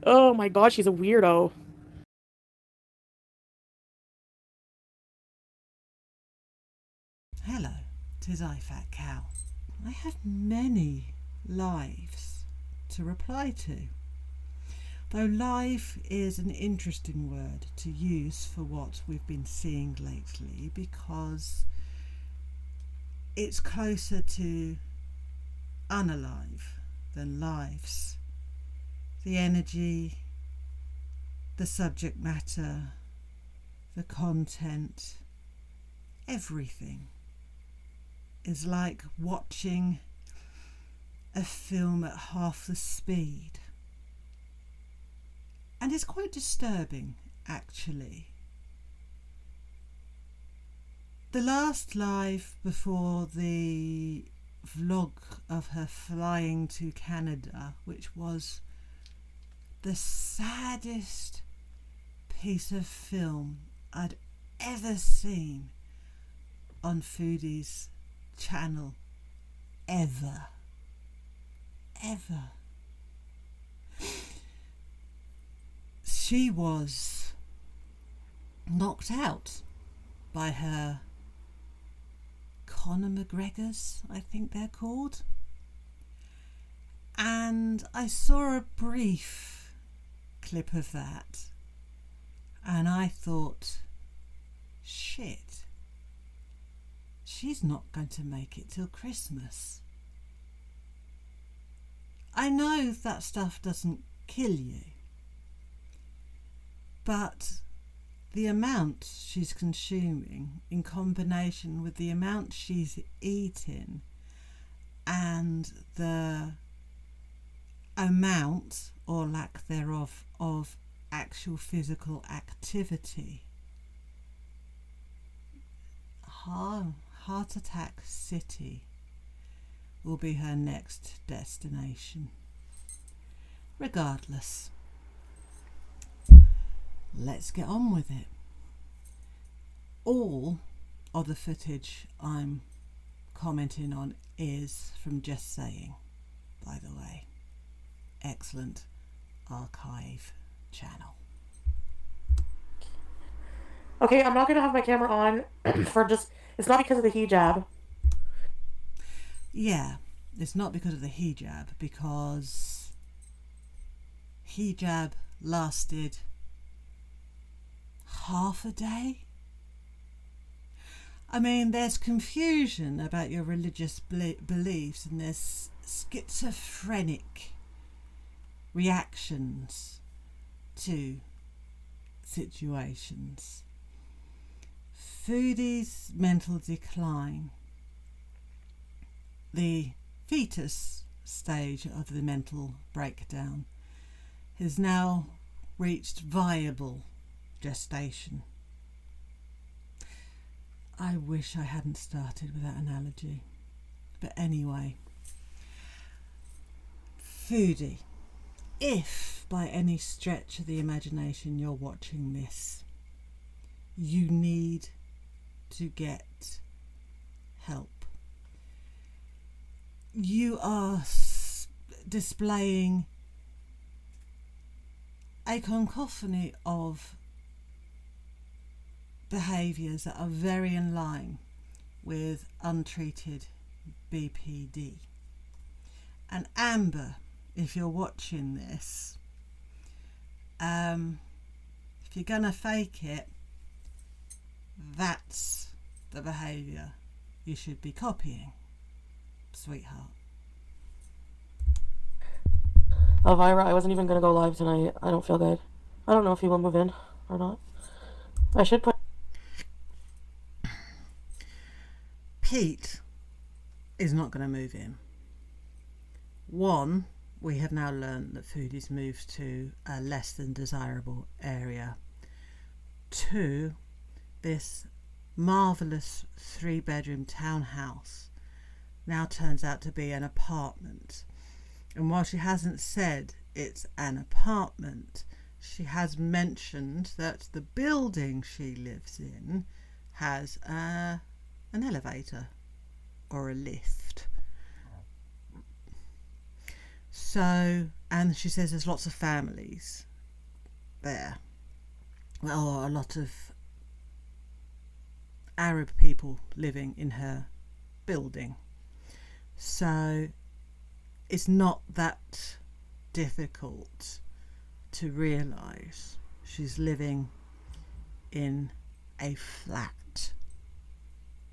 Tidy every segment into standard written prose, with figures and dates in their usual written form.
Oh my god, she's a weirdo. Hello, 'tis I, Fat Cow. I have many lives to reply to. Though live is an interesting word to use for what we've been seeing lately because it's closer to unalive than lives. The energy, the subject matter, the content, everything is like watching a film at half the speed. And it's quite disturbing, actually. The last live before the vlog of her flying to Canada, which was the saddest piece of film I'd ever seen on Foodie's channel, ever. She was knocked out by her Conor McGregors, I think they're called. And I saw a brief clip of that and I thought, shit, she's not going to make it till Christmas. I know that stuff doesn't kill you, but the amount she's consuming in combination with the amount she's eating and the amount or lack thereof of actual physical activity, Heart Attack City will be her next destination. Regardless, let's get on with it. All of the footage I'm commenting on is from Just Saying, by the way. Excellent archive channel. Okay, I'm not gonna have my camera on for just. It's not because of the hijab. Yeah, it's not because of the hijab, because hijab lasted half a day. I mean, there's confusion about your religious beliefs and there's schizophrenic reactions to situations. Foodie's mental decline, the fetus stage of the mental breakdown, has now reached viable gestation. I wish I hadn't started with that analogy. But anyway, Foodie, if by any stretch of the imagination you're watching this, you need to get help. You are displaying a cacophony of behaviours that are very in line with untreated BPD. And Amber, if you're watching this, if you're gonna fake it, that's the behaviour you should be copying, sweetheart. Elvira, I wasn't even gonna go live tonight. I don't feel good. I don't know if he will move in or not. I should put. Pete is not going to move in. One, we have now learned that Foodie's moved to a less than desirable area. Two, this marvellous 3-bedroom townhouse now turns out to be an apartment. And while she hasn't said it's an apartment, she has mentioned that the building she lives in has an elevator or a lift. So And she says there's lots of families there. Well, a lot of Arab people living in her building. So it's not that difficult to realise she's living in a flat.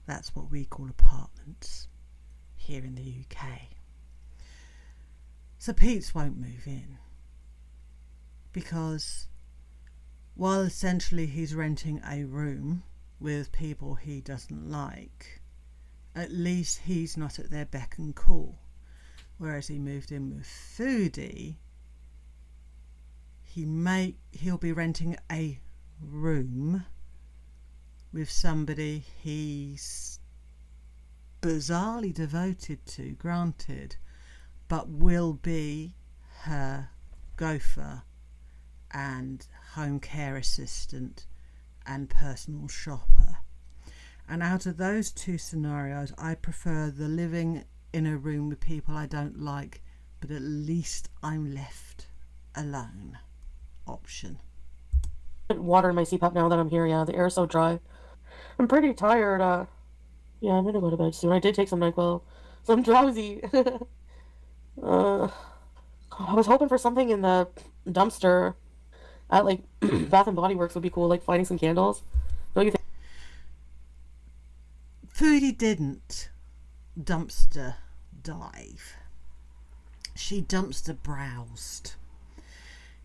That's what we call apartments here in the UK. So Pete's won't move in because while essentially he's renting a room with people he doesn't like, at least he's not at their beck and call. Whereas he moved in with Foodie, he'll be renting a room with somebody he's bizarrely devoted to, granted, but will be her gopher and home care assistant and personal shopper. And out of those two scenarios, I prefer the living in a room with people I don't like, but at least I'm left alone option. Water in my CPAP now that I'm here. Yeah, the air's so dry. I'm pretty tired. Yeah, I'm gonna go to bed soon. I did take some NyQuil, so I'm drowsy. I was hoping for something in the dumpster at like Bath and Body Works would be cool, like finding some candles. Don't you think? Foodie didn't dumpster dive. She dumpster browsed.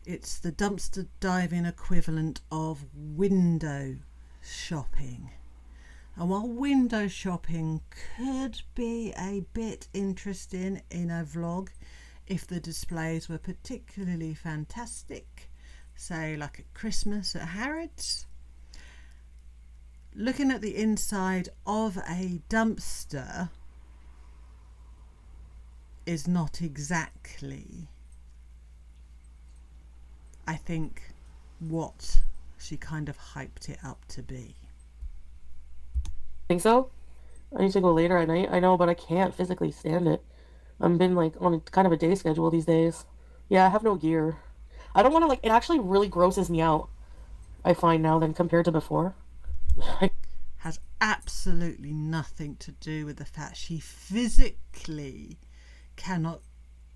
It's the dumpster diving equivalent of window shopping. And while window shopping could be a bit interesting in a vlog if the displays were particularly fantastic, say like at Christmas at Harrods, looking at the inside of a dumpster is not exactly, I think, what she kind of hyped it up to be. Think so? I need to go later at night. I know, but I can't physically stand it. I've been like on a kind of a day schedule these days. Yeah, I have no gear. I don't want to like. It actually really grosses me out. I find now than compared to before. Has absolutely nothing to do with the fact she physically cannot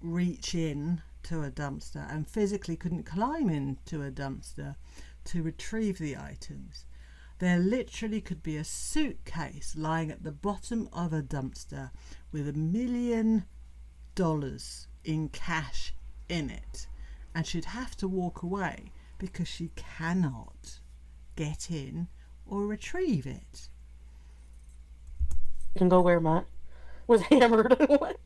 reach in to a dumpster and physically couldn't climb into a dumpster to retrieve the items. There literally could be a suitcase lying at the bottom of a dumpster with $1 million in cash in it, and she'd have to walk away because she cannot get in or retrieve it. Can go where Matt was hammered. What?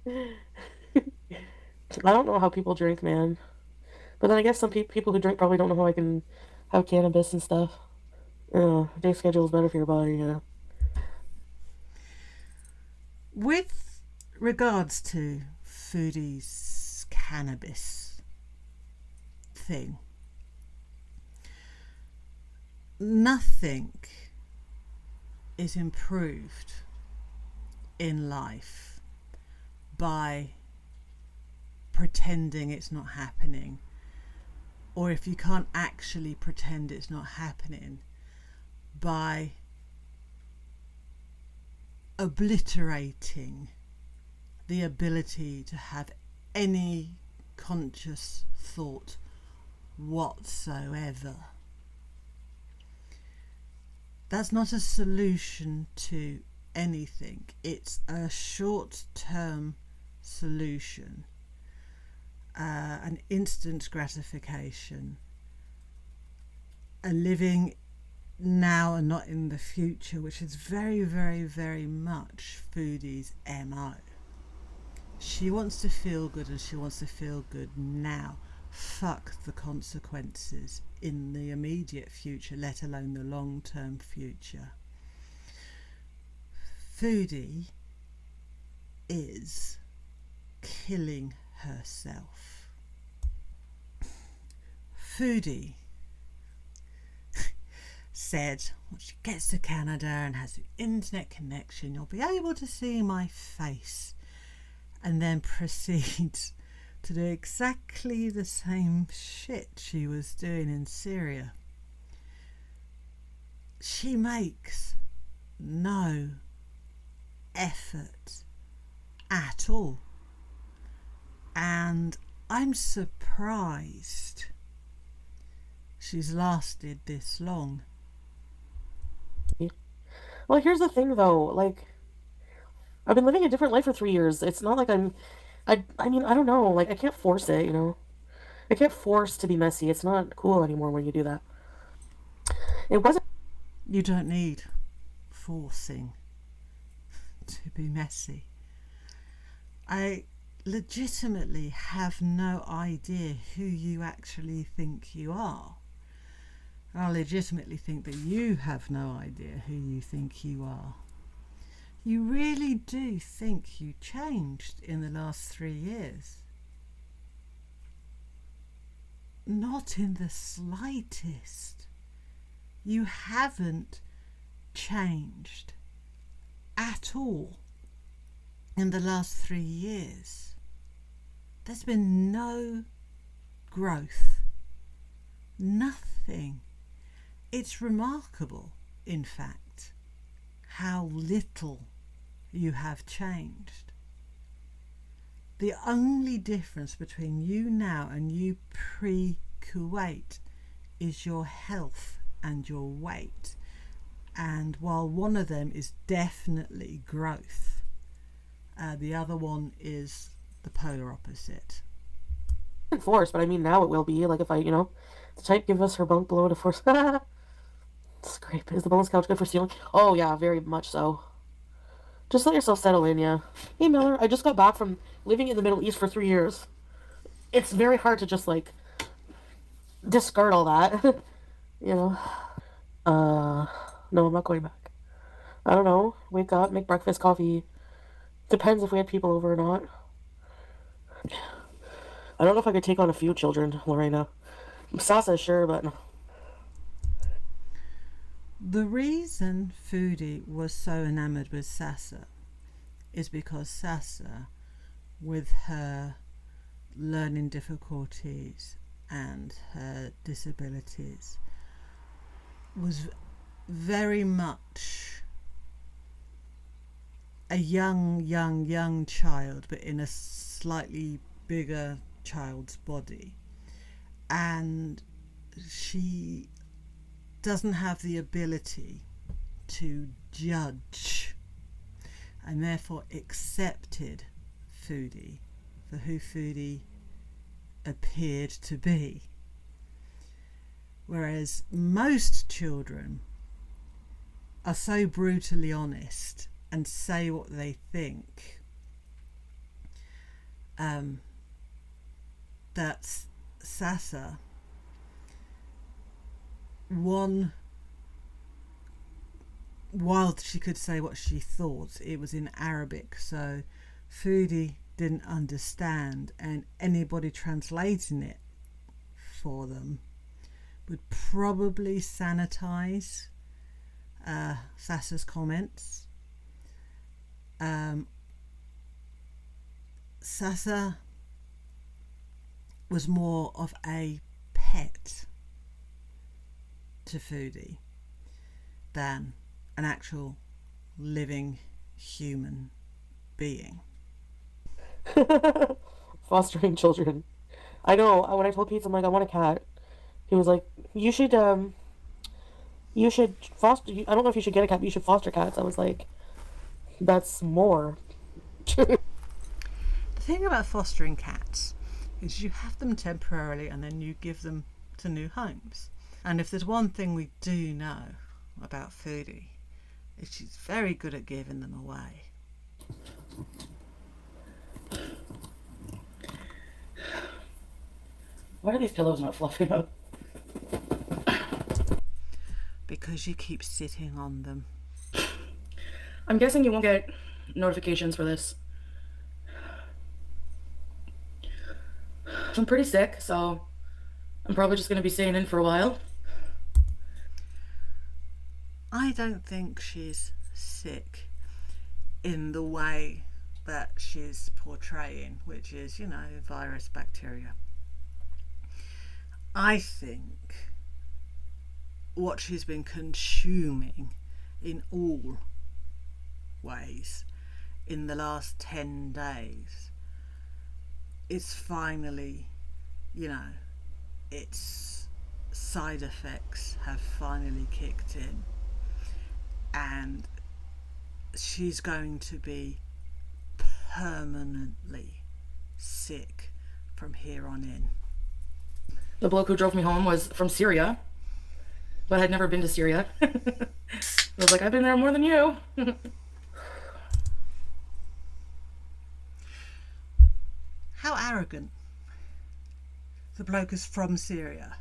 I don't know how people drink, man. But then I guess some people who drink probably don't know how I can have cannabis and stuff. Day schedule is better for your body, yeah. With regards to Foodie's cannabis thing, nothing is improved in life by pretending it's not happening, or if you can't actually pretend it's not happening, by obliterating the ability to have any conscious thought whatsoever. That's not a solution to anything. It's a short-term solution, an instant gratification, a living now and not in the future, which is very, very, very much Foodie's MO. She wants to feel good, and she wants to feel good now. Fuck the consequences in the immediate future, let alone the long-term future. Foodie is killing herself. Foodie said, once she gets to Canada and has the internet connection, you'll be able to see my face, and then proceeds to do exactly the same shit she was doing in Syria. She makes no effort at all. And I'm surprised she's lasted this long. Well, here's the thing, though. Like, I've been living a different life for 3 years. It's not like I mean, I don't know. Like, I can't force it, you know? I can't force to be messy. It's not cool anymore when you do that. It wasn't. You don't need forcing to be messy. I legitimately have no idea who you actually think you are. I legitimately think that you have no idea who you think you are. You really do think you changed in the last 3 years? Not in the slightest. You haven't changed at all in the last 3 years. There's been no growth. Nothing. It's remarkable, in fact, how little you have changed. The only difference between you now and you pre-Kuwait is your health and your weight. And while one of them is definitely growth, the other one is the polar opposite. Force, but I mean, now it will be. Like, if I, the type give us her bunk below to force. Scrape. Is the bonus couch good for stealing? Oh, yeah, very much so. Just let yourself settle in, yeah. Hey, Miller, I just got back from living in the Middle East for 3 years. It's very hard to just, like, discard all that, you know? No, I'm not going back. I don't know. Wake up, make breakfast, coffee. Depends if we had people over or not. I don't know if I could take on a few children, Lorena. Sasa, sure, but no. The reason Foodie was so enamoured with Sasa is because Sasa, with her learning difficulties and her disabilities, was very much a young child, but in a slightly bigger child's body. And she doesn't have the ability to judge, and therefore accepted Foodie for who Foodie appeared to be. Whereas most children are so brutally honest and say what they think that Sasa, while she could say what she thought, it was in Arabic, so Foodie didn't understand, and anybody translating it for them would probably sanitize Sasa's comments. Sasa was more of a pet to Foodie than an actual living human being. Fostering children. I know, when I told Pete, I'm like, I want a cat. He was like, you should foster, I don't know if you should get a cat, but you should foster cats. I was like, that's more. The thing about fostering cats is you have them temporarily and then you give them to new homes. And if there's one thing we do know about Foodie, is she's very good at giving them away. Why are these pillows not fluffing up? Because you keep sitting on them. I'm guessing you won't get notifications for this. I'm pretty sick, so I'm probably just going to be staying in for a while. I don't think she's sick in the way that she's portraying, which is, virus, bacteria. I think what she's been consuming in all ways in the last 10 days is finally, its side effects have finally kicked in, and she's going to be permanently sick from here on in. The bloke who drove me home was from Syria, but I'd never been to Syria. I was like, I've been there more than you. How arrogant. The bloke is from Syria.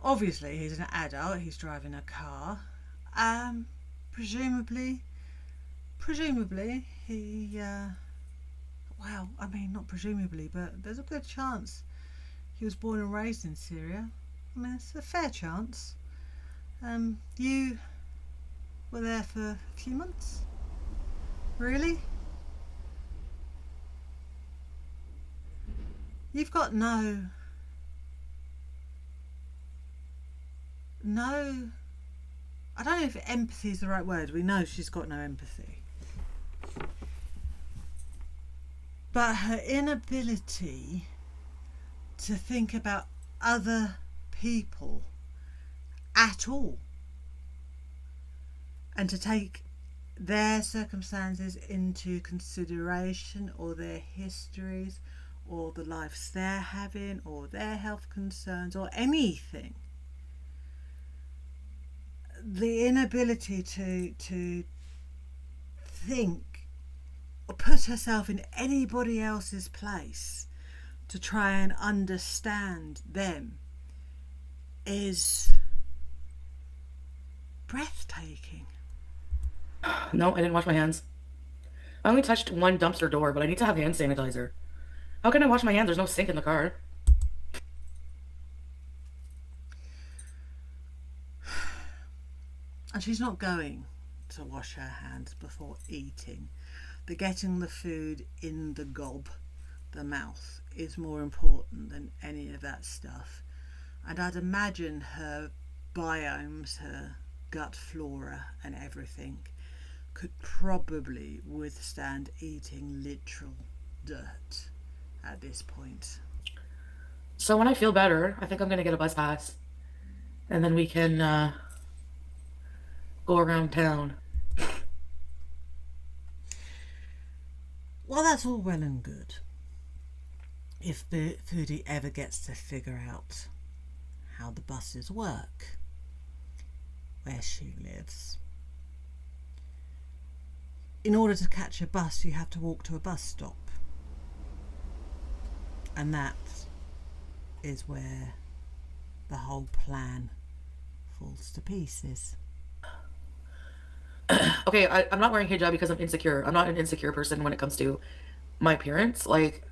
Obviously, he's an adult, he's driving a car. Presumably, he, not presumably, but there's a good chance he was born and raised in Syria. I mean, it's a fair chance. You were there for a few months? Really? You've got no, I don't know if empathy is the right word. We know she's got no empathy. But her inability to think about other people at all, and to take their circumstances into consideration, or their histories, or the lives they're having, or their health concerns, or anything. The inability to think or put herself in anybody else's place to try and understand them is breathtaking. No, I didn't wash my hands. I only touched one dumpster door, but I need to have hand sanitizer. How can I wash my hands? There's no sink in the car. And she's not going to wash her hands before eating. The getting the food in the gob, the mouth, is more important than any of that stuff. And I'd imagine her biomes, her gut flora and everything could probably withstand eating literal dirt at this point. So when I feel better, I think I'm going to get a bus pass. And then we can go around town. Well, that's all well and good. If the foodie ever gets to figure out how the buses work where she lives. In order to catch a bus, you have to walk to a bus stop. And that is where the whole plan falls to pieces. Okay, I'm not wearing hijab because I'm insecure. I'm not an insecure person when it comes to my appearance. Like,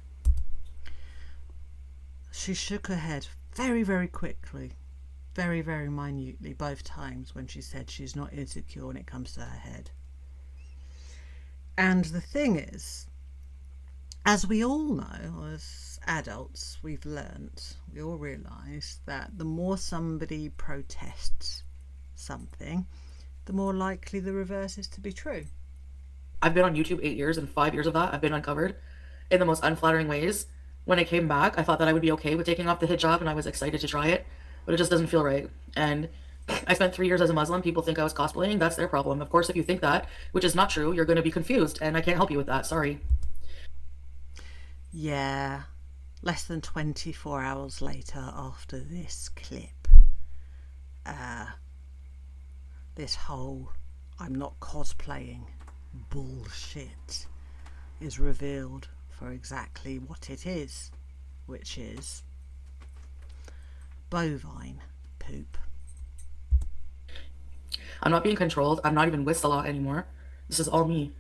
she shook her head very, very quickly, very, very minutely, both times when she said she's not insecure when it comes to her head. And the thing is, as we all know, as adults, we all realise that the more somebody protests something, the more likely the reverse is to be true. I've been on YouTube 8 years, and 5 years of that I've been uncovered in the most unflattering ways. When I came back, I thought that I would be okay with taking off the hijab, and I was excited to try it, but it just doesn't feel right. And I spent 3 years as a Muslim. People think I was cosplaying. That's their problem. Of course, if you think that, which is not true, you're going to be confused, and I can't help you with that. Sorry. Yeah, less than 24 hours later after this clip, this whole I'm not cosplaying bullshit is revealed for exactly what it is, which is bovine poop. I'm not being controlled. I'm not even with Salah anymore. This is all me.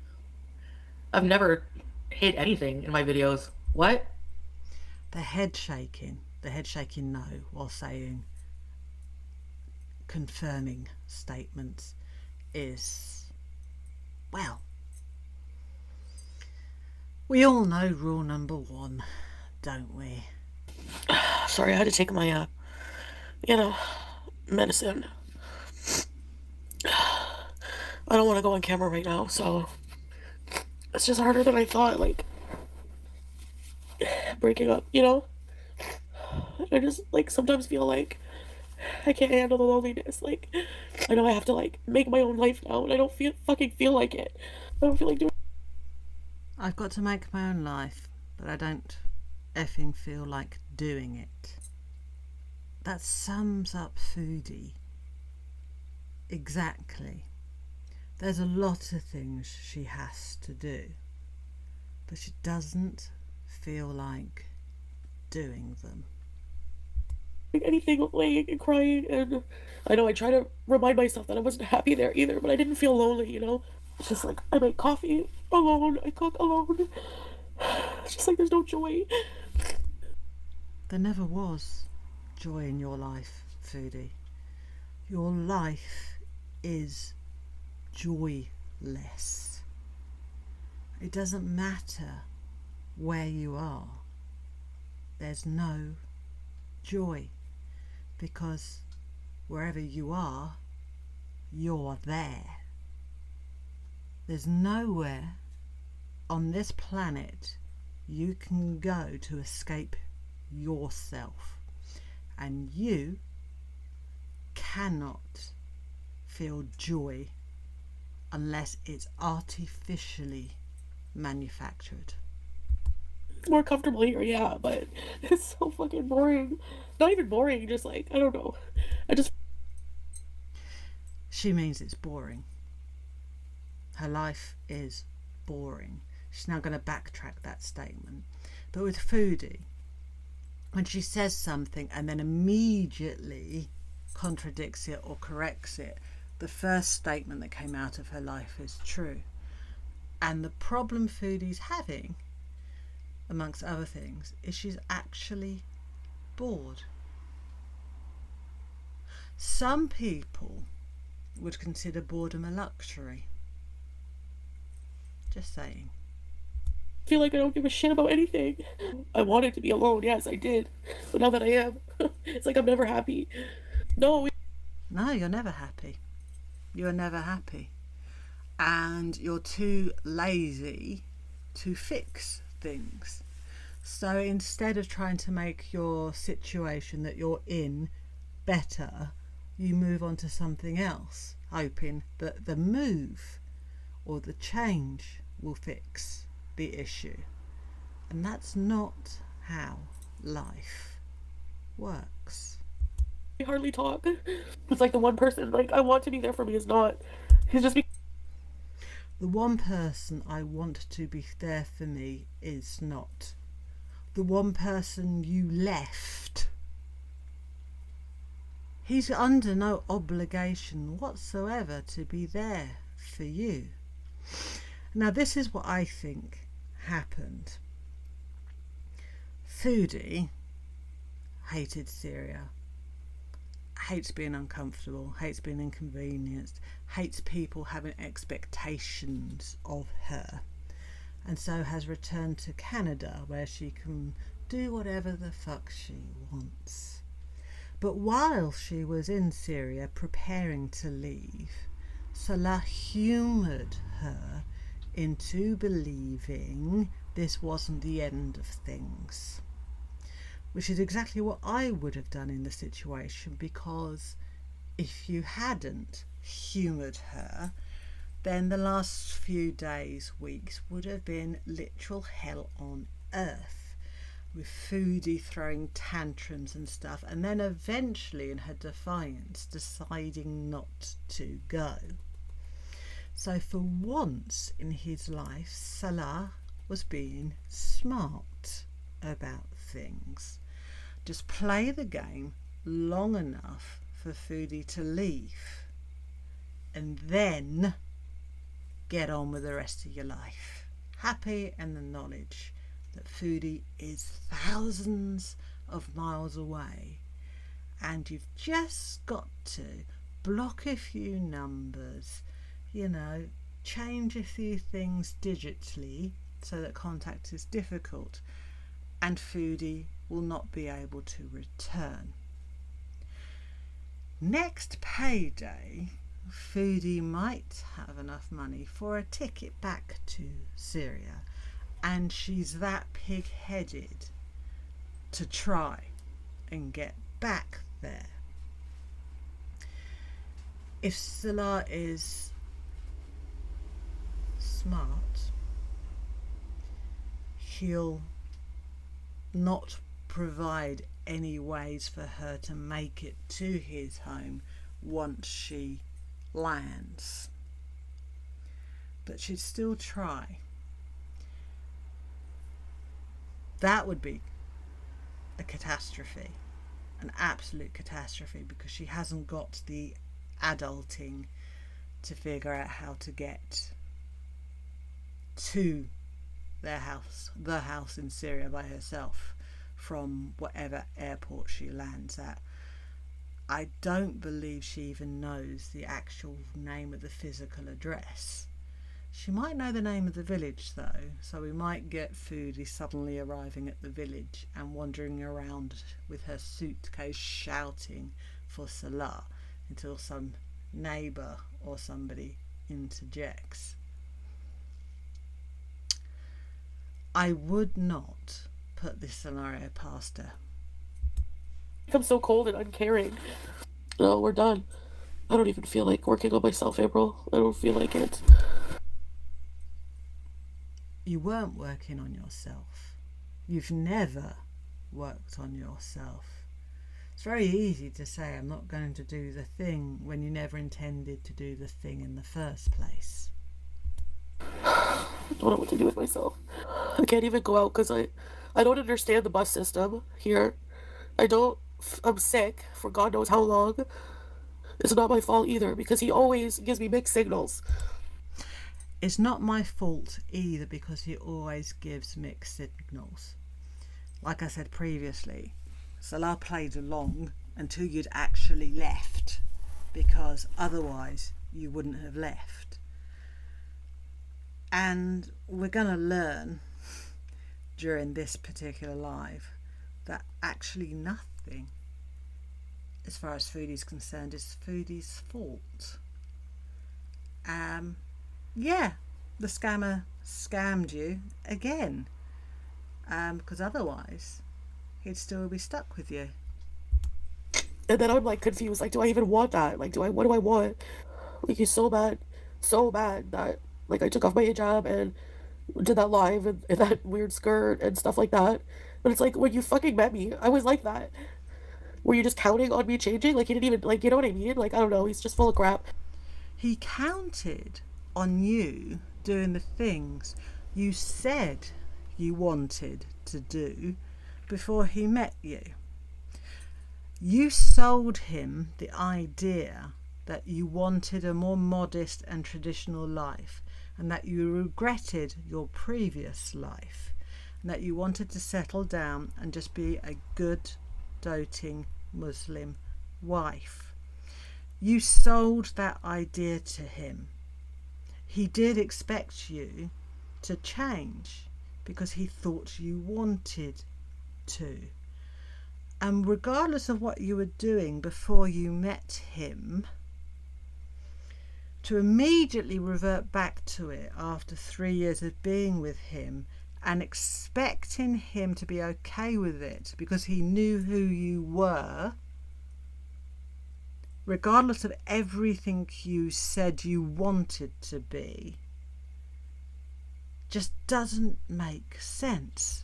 I've never hid anything in my videos. What? The head shaking no, while saying confirming statements is, well, We all know rule number one, don't we? Sorry, I had to take my, you know, medicine. I don't want to go on camera right now, so it's just harder than I thought, like, breaking up, you know? I just, like, sometimes feel like I can't handle the loneliness. Like, I know I have to, like, make my own life now, and I don't fucking feel like it. I don't feel like doing. I've got to make my own life, but I don't effing feel like doing it. That sums up Foodie. Exactly. There's a lot of things she has to do, but she doesn't feel like doing them. Anything, laying and crying, and I know I try to remind myself that I wasn't happy there either, but I didn't feel lonely, you know? It's just like, I make coffee alone, I cook alone. It's just like there's no joy. There never was joy in your life, Foodie. Your life is joyless. It doesn't matter where you are. There's no joy, because wherever you are, you're there. There's nowhere on this planet you can go to escape yourself, and you cannot feel joy unless it's artificially manufactured. More comfortable here, yeah, but it's so fucking boring. Not even boring, just like, I don't know. I just. She means it's boring. Her life is boring. She's now going to backtrack that statement. But with Foodie, when she says something and then immediately contradicts it or corrects it, the first statement that came out of her life is true. And the problem Foodie's having, amongst other things, is she's actually bored. Some people would consider boredom a luxury. Just saying. Feel like I don't give a shit about anything. I wanted to be alone, yes, I did. But now that I am, it's like I'm never happy. No. No, you're never happy. You're never happy. And you're too lazy to fix things. So instead of trying to make your situation that you're in better, you move on to something else, hoping that the move or the change will fix the issue. And that's not how life works. We hardly talk. It's like the one person, like, I want to be there for me is not. He's just. The one person I want to be there for me is not. The one person you left, he's under no obligation whatsoever to be there for you. Now, this is what I think happened. Foodie hated Syria, hates being uncomfortable, hates being inconvenienced, hates people having expectations of her, and so has returned to Canada, where she can do whatever the fuck she wants. But while she was in Syria preparing to leave, Salah humoured her into believing this wasn't the end of things, which is exactly what I would have done in the situation, because if you hadn't humoured her, then the last few days, weeks would have been literal hell on earth, with Foodie throwing tantrums and stuff, and then eventually, in her defiance, deciding not to go. So for once in his life, Salah was being smart about things. Just play the game long enough for Foodie to leave, and then get on with the rest of your life, happy in the knowledge that Foodie is thousands of miles away, and you've just got to block a few numbers, change a few things digitally, so that contact is difficult, and Foodie will not be able to return. Next payday, Foodie might have enough money for a ticket back to Syria, and she's that pig-headed to try and get back there. If Salah is smart, he'll not provide any ways for her to make it to his home once she lands. But she'd still try. That would be a catastrophe, an absolute catastrophe, because she hasn't got the adulting to figure out how to get to their house, the house in Syria, by herself from whatever airport she lands at. I don't believe she even knows the actual name of the physical address. She might know the name of the village though, so we might get Foodie suddenly arriving at the village and wandering around with her suitcase shouting for Salah until some neighbour or somebody interjects. I would not put this scenario past her. I'm so cold and uncaring. No, we're done. I don't even feel like working on myself, April. I don't feel like it. You weren't working on yourself. You've never worked on yourself. It's very easy to say I'm not going to do the thing when you never intended to do the thing in the first place. I don't know what to do with myself. I can't even go out because I don't understand the bus system here. I'm sick for God knows how long. It's not my fault either because he always gives me mixed signals. It's not my fault either because he always gives mixed signals. Like I said previously, Salah played along until you'd actually left, because otherwise you wouldn't have left. And we're going to learn during this particular live that actually nothing, as far as Foodie's concerned, is Foodie's fault. Yeah, the scammer scammed you again, because otherwise he'd still be stuck with you. And then I'm like confused, like, do I even want that? Like, what do I want? Like, he's so bad that, like, I took off my hijab and did that live in that weird skirt and stuff like that. But it's like, when you fucking met me, I was like that. Were you just counting on me changing? Like, he didn't even, like, you know what I mean? Like, I don't know, he's just full of crap. He counted on you doing the things you said you wanted to do before he met you. You sold him the idea that you wanted a more modest and traditional life, and that you regretted your previous life, and that you wanted to settle down and just be a good, doting Muslim wife. You sold that idea to him. He did expect you to change because he thought you wanted to. And regardless of what you were doing before you met him, to immediately revert back to it after 3 years of being with him and expecting him to be okay with it because he knew who you were, regardless of everything you said you wanted to be, just doesn't make sense.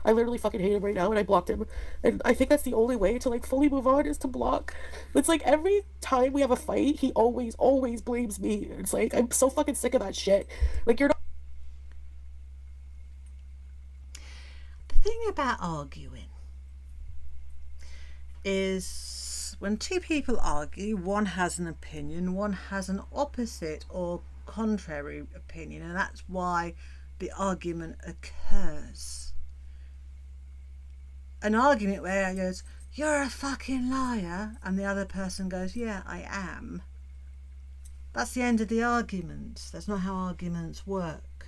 I literally fucking hate him right now and I blocked him. And I think that's the only way to, like, fully move on is to block. It's like every time we have a fight, he always blames me. It's like, I'm so fucking sick of that shit. Like, you're not. The thing about arguing is when two people argue, one has an opinion, one has an opposite or contrary opinion, and that's why the argument occurs. An argument where he goes, "You're a fucking liar," and the other person goes, "Yeah, I am." That's the end of the argument. That's not how arguments work.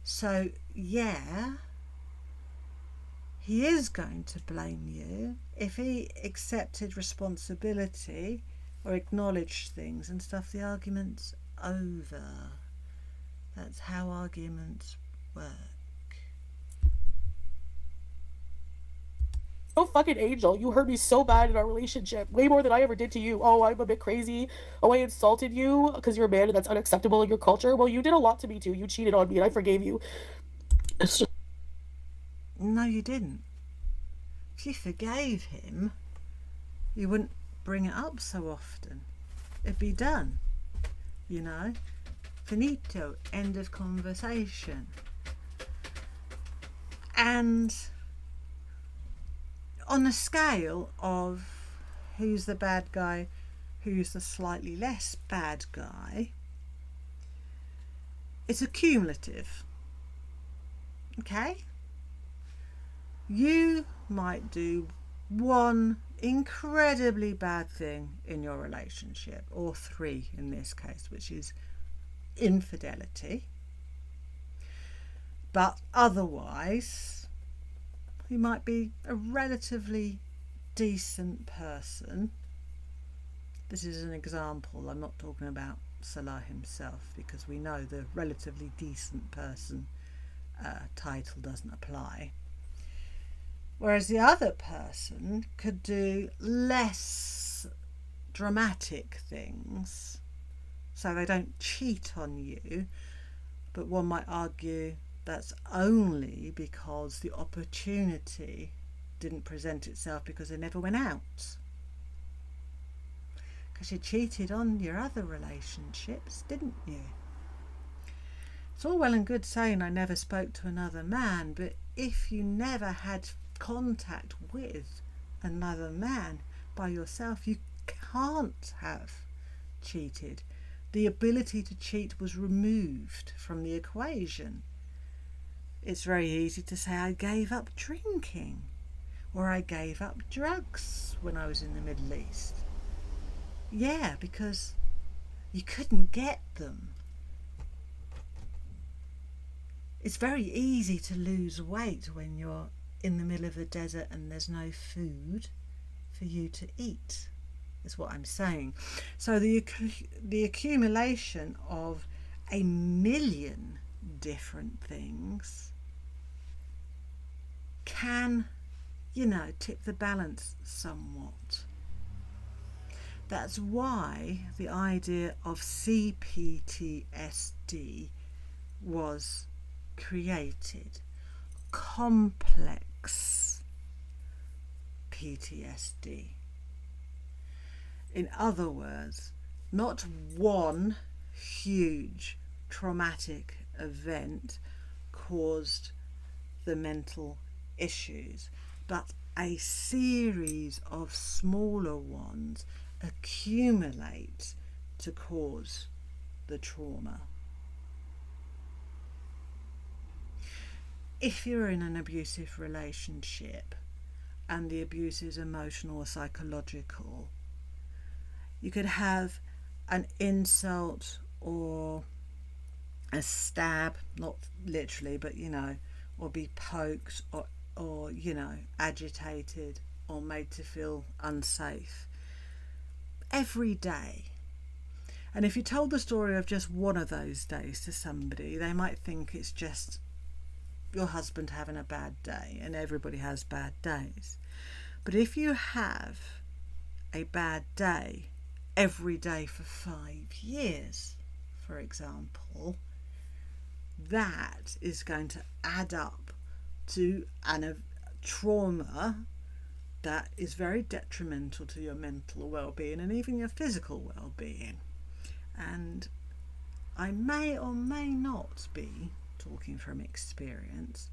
So, yeah, he is going to blame you. If he accepted responsibility or acknowledged things and stuff, the argument's over. That's how arguments work. Oh, fucking angel, you hurt me so bad in our relationship, way more than I ever did to you. Oh, I'm a bit crazy. Oh, I insulted you because you're a man and that's unacceptable in your culture. Well, you did a lot to me too. You cheated on me and I forgave you. It's just No, you didn't. If you forgave him, you wouldn't bring it up so often. It'd be done, you know. Finito, end of conversation. And on a scale of who's the bad guy, who's the slightly less bad guy, it's accumulative. Okay? You might do one incredibly bad thing in your relationship, or three in this case, which is infidelity. But otherwise, you might be a relatively decent person. This is an example. I'm not talking about Salah himself, because we know the relatively decent person title doesn't apply. Whereas the other person could do less dramatic things, so they don't cheat on you, but one might argue that's only because the opportunity didn't present itself because they never went out. Because you cheated on your other relationships, didn't you? It's all well and good saying I never spoke to another man, but if you never had contact with another man by yourself, you can't have cheated. The ability to cheat was removed from the equation. It's very easy to say I gave up drinking, or I gave up drugs when I was in the Middle East. Yeah, because you couldn't get them. It's very easy to lose weight when you're in the middle of the desert and there's no food for you to eat, is what I'm saying. So the accumulation of a million different things can, tip the balance somewhat. That's why the idea of CPTSD was created. Complex PTSD. In other words, not one huge traumatic event caused the mental issues, but a series of smaller ones accumulate to cause the trauma. If you're in an abusive relationship and the abuse is emotional or psychological, you could have an insult or a stab, not literally, but or be poked or agitated or made to feel unsafe every day. And if you told the story of just one of those days to somebody, they might think it's just your husband having a bad day, and everybody has bad days. But if you have a bad day every day for 5 years, for example, that is going to add up to a trauma that is very detrimental to your mental well-being and even your physical well-being. And I may or may not be talking from experience,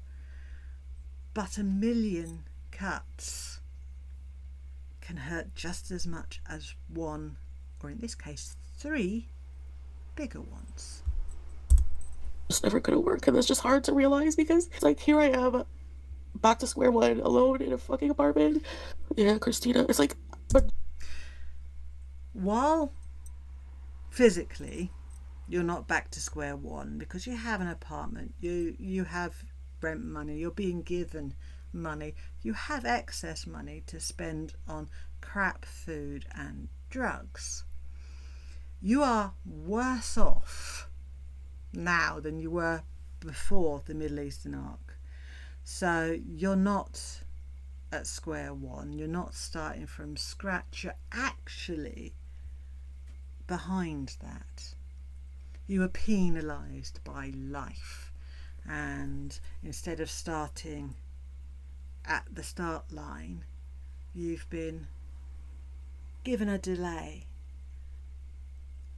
but a million cuts can hurt just as much as one, or in this case 3 bigger ones. It's never gonna work, and that's just hard to realize because it's like here I am back to square one, alone in a fucking apartment. Yeah, Christina, it's like, but while physically You're not back to square one because you have an apartment. You have rent money. You're being given money. You have excess money to spend on crap food and drugs. You are worse off now than you were before the Middle Eastern arc. So you're not at square one. You're not starting from scratch. You're actually behind that. You were penalised by life, and instead of starting at the start line, you've been given a delay.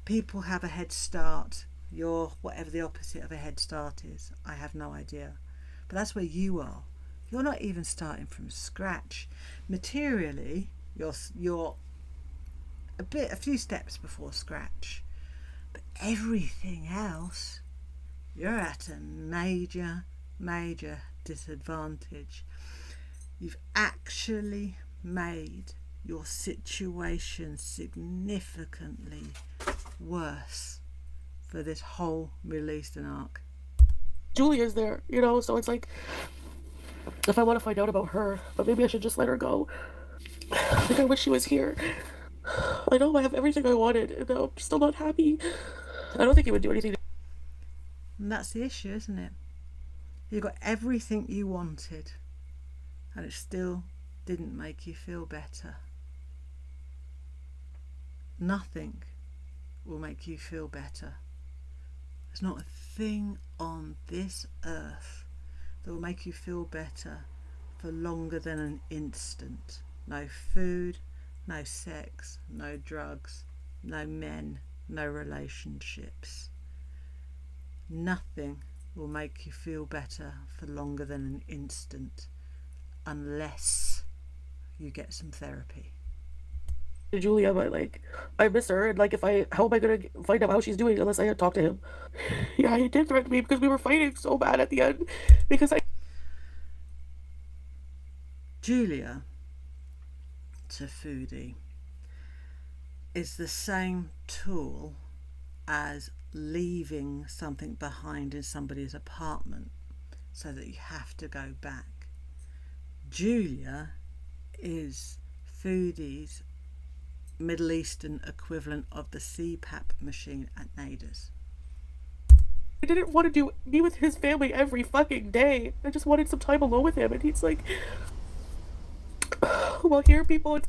People have a head start. You're whatever the opposite of a head start is. I have no idea. But that's where you are. You're not even starting from scratch. Materially, you're a few steps before scratch. But everything else, you're at a major disadvantage. You've actually made your situation significantly worse for this whole Middle Eastern arc. Julia's there, you know, so it's like, if I want to find out about her, but maybe I should just let her go. Like, I wish she was here. I know I have everything I wanted, and I'm still not happy. I don't think he would do anything. And that's the issue, isn't it? You got everything you wanted, and it still didn't make you feel better. Nothing will make you feel better. There's not a thing on this earth that will make you feel better for longer than an instant. No food, no sex, no drugs, no men, no relationships. Nothing will make you feel better for longer than an instant unless you get some therapy. Julia, but like, I miss her, and like, how am I gonna find out how she's doing unless I talk to him? Yeah, he did threaten me because we were fighting so bad at the end. Because Julia to Foodie is the same tool as leaving something behind in somebody's apartment so that you have to go back. Julia is Foodie's Middle Eastern equivalent of the CPAP machine at Nada's. I didn't want to be with his family every fucking day. I just wanted some time alone with him, and he's like, well, here people.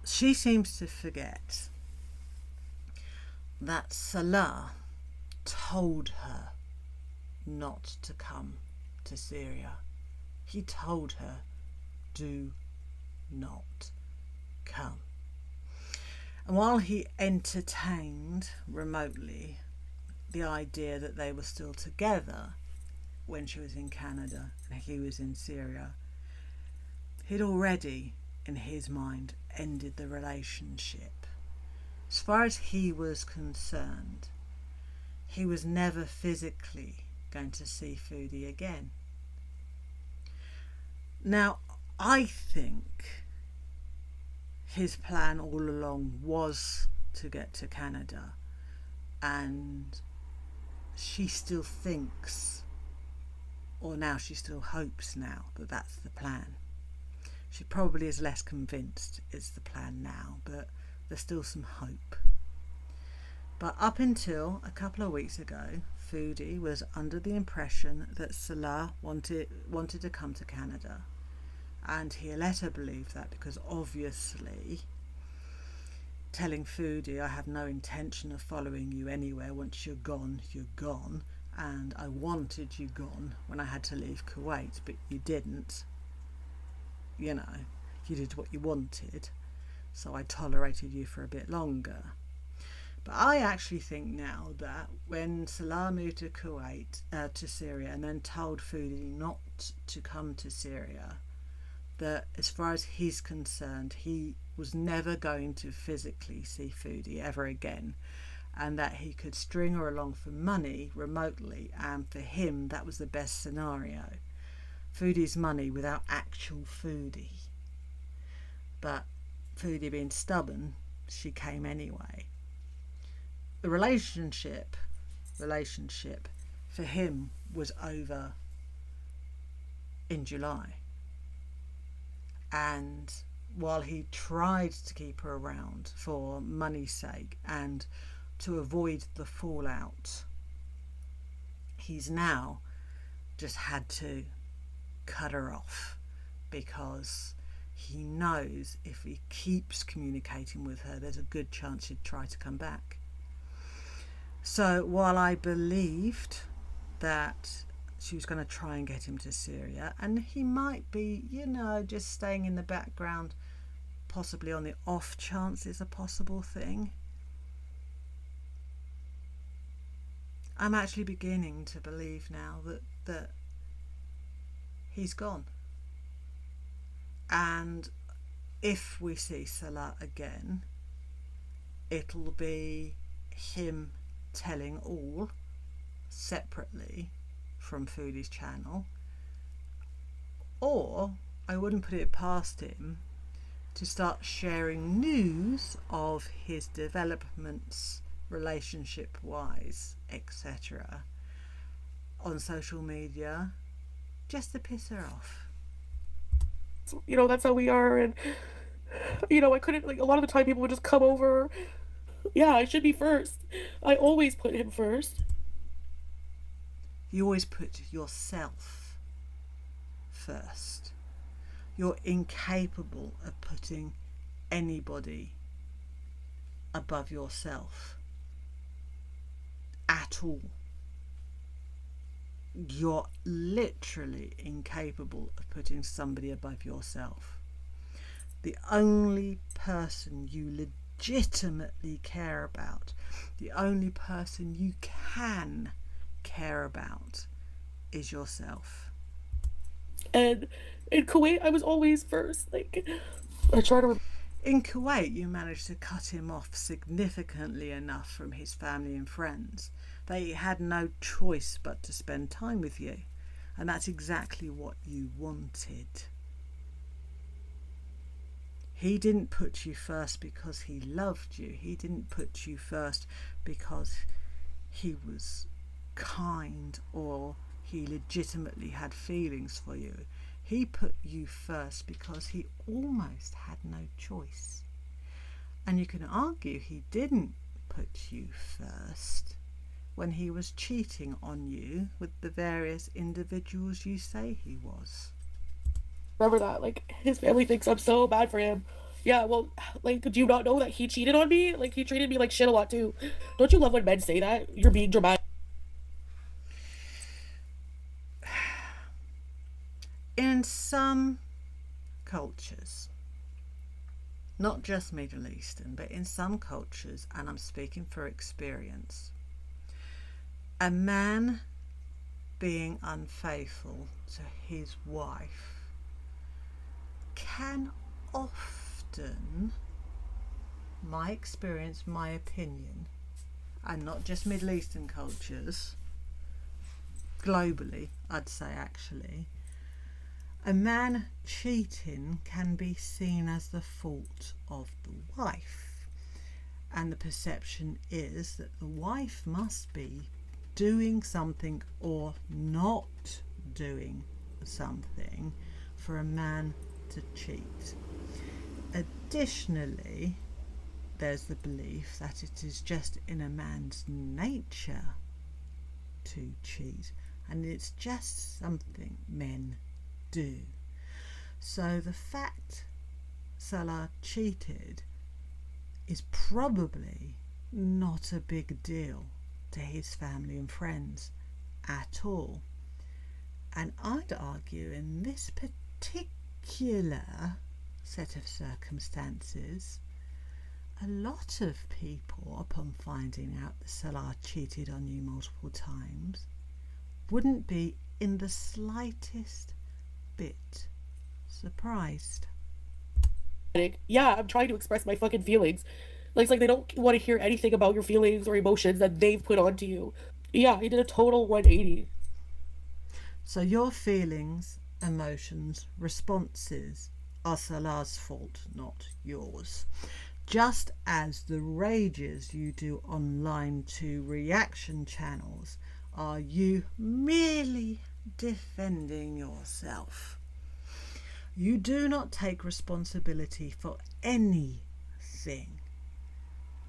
She seems to forget that Salah told her not to come to Syria. He told her, do not come. And while he entertained remotely the idea that they were still together when she was in Canada and he was in Syria, he'd already, in his mind, ended the relationship. As far as he was concerned, he was never physically going to see Foodie again. Now, I think his plan all along was to get to Canada, and she still thinks, or now she still hopes now, that that's the plan. She probably is less convinced it's the plan now, but there's still some hope. But up until a couple of weeks ago, Foodie was under the impression that Salah wanted to come to Canada. And he let her believe that because obviously telling Foodie, I have no intention of following you anywhere. Once you're gone, you're gone. And I wanted you gone when I had to leave Kuwait, but you didn't. You know, you did what you wanted. So I tolerated you for a bit longer. But I actually think now that when Salah moved to Kuwait, to Syria, and then told Foodie not to come to Syria, that as far as he's concerned, he was never going to physically see Foodie ever again, and that he could string her along for money remotely, and for him that was the best scenario. Foodie's money without actual Foodie. But Foodie being stubborn, she came anyway. the relationship for him was over in July. And while he tried to keep her around for money's sake and to avoid the fallout, he's now just had to cut her off, because he knows if he keeps communicating with her, there's a good chance she'd try to come back. So while I believed that she was going to try and get him to Syria, and he might be, just staying in the background, possibly on the off chance it's a possible thing, I'm actually beginning to believe now that he's gone. And if we see Salah again, it'll be him telling all separately from Foodie's channel, or I wouldn't put it past him to start sharing news of his developments relationship wise, etc., on social media, just to piss her off. That's how we are. And I couldn't, a lot of the time people would just come over. Yeah, I should be first. I always put him first. You always put yourself first. You're incapable of putting anybody above yourself at all. You're literally incapable of putting somebody above yourself. The only person you legitimately care about, the only person you can care about, is yourself. And in Kuwait, I was always first. I try to. In Kuwait, you managed to cut him off significantly enough from his family and friends that he had no choice but to spend time with you. And that's exactly what you wanted. He didn't put you first because he loved you. He didn't put you first because he was kind or he legitimately had feelings for you. He put you first because he almost had no choice. And you can argue he didn't put you first when he was cheating on you with the various individuals you say he was. Remember that, his family thinks I'm so bad for him. Yeah, well, do you not know that he cheated on me? He treated me like shit a lot too. Don't you love when men say that? You're being dramatic. In some cultures, not just Middle Eastern, but in some cultures, and I'm speaking for experience, a man being unfaithful to his wife can often, my experience, my opinion, and not just Middle Eastern cultures, globally, I'd say actually, a man cheating can be seen as the fault of the wife. And the perception is that the wife must be doing something or not doing something for a man to cheat. Additionally, there's the belief that it is just in a man's nature to cheat, and it's just something men do. So the fact Salah cheated is probably not a big deal to his family and friends at all. And I'd argue in this particular set of circumstances, a lot of people, upon finding out that Salah cheated on you multiple times, wouldn't be in the slightest bit surprised. Yeah, I'm trying to express my fucking feelings. It's like they don't want to hear anything about your feelings or emotions that they've put onto you. Yeah, he did a total 180. So your feelings, emotions, responses are Salah's fault, not yours. Just as the rages you do online to reaction channels are you merely defending yourself. You do not take responsibility for anything.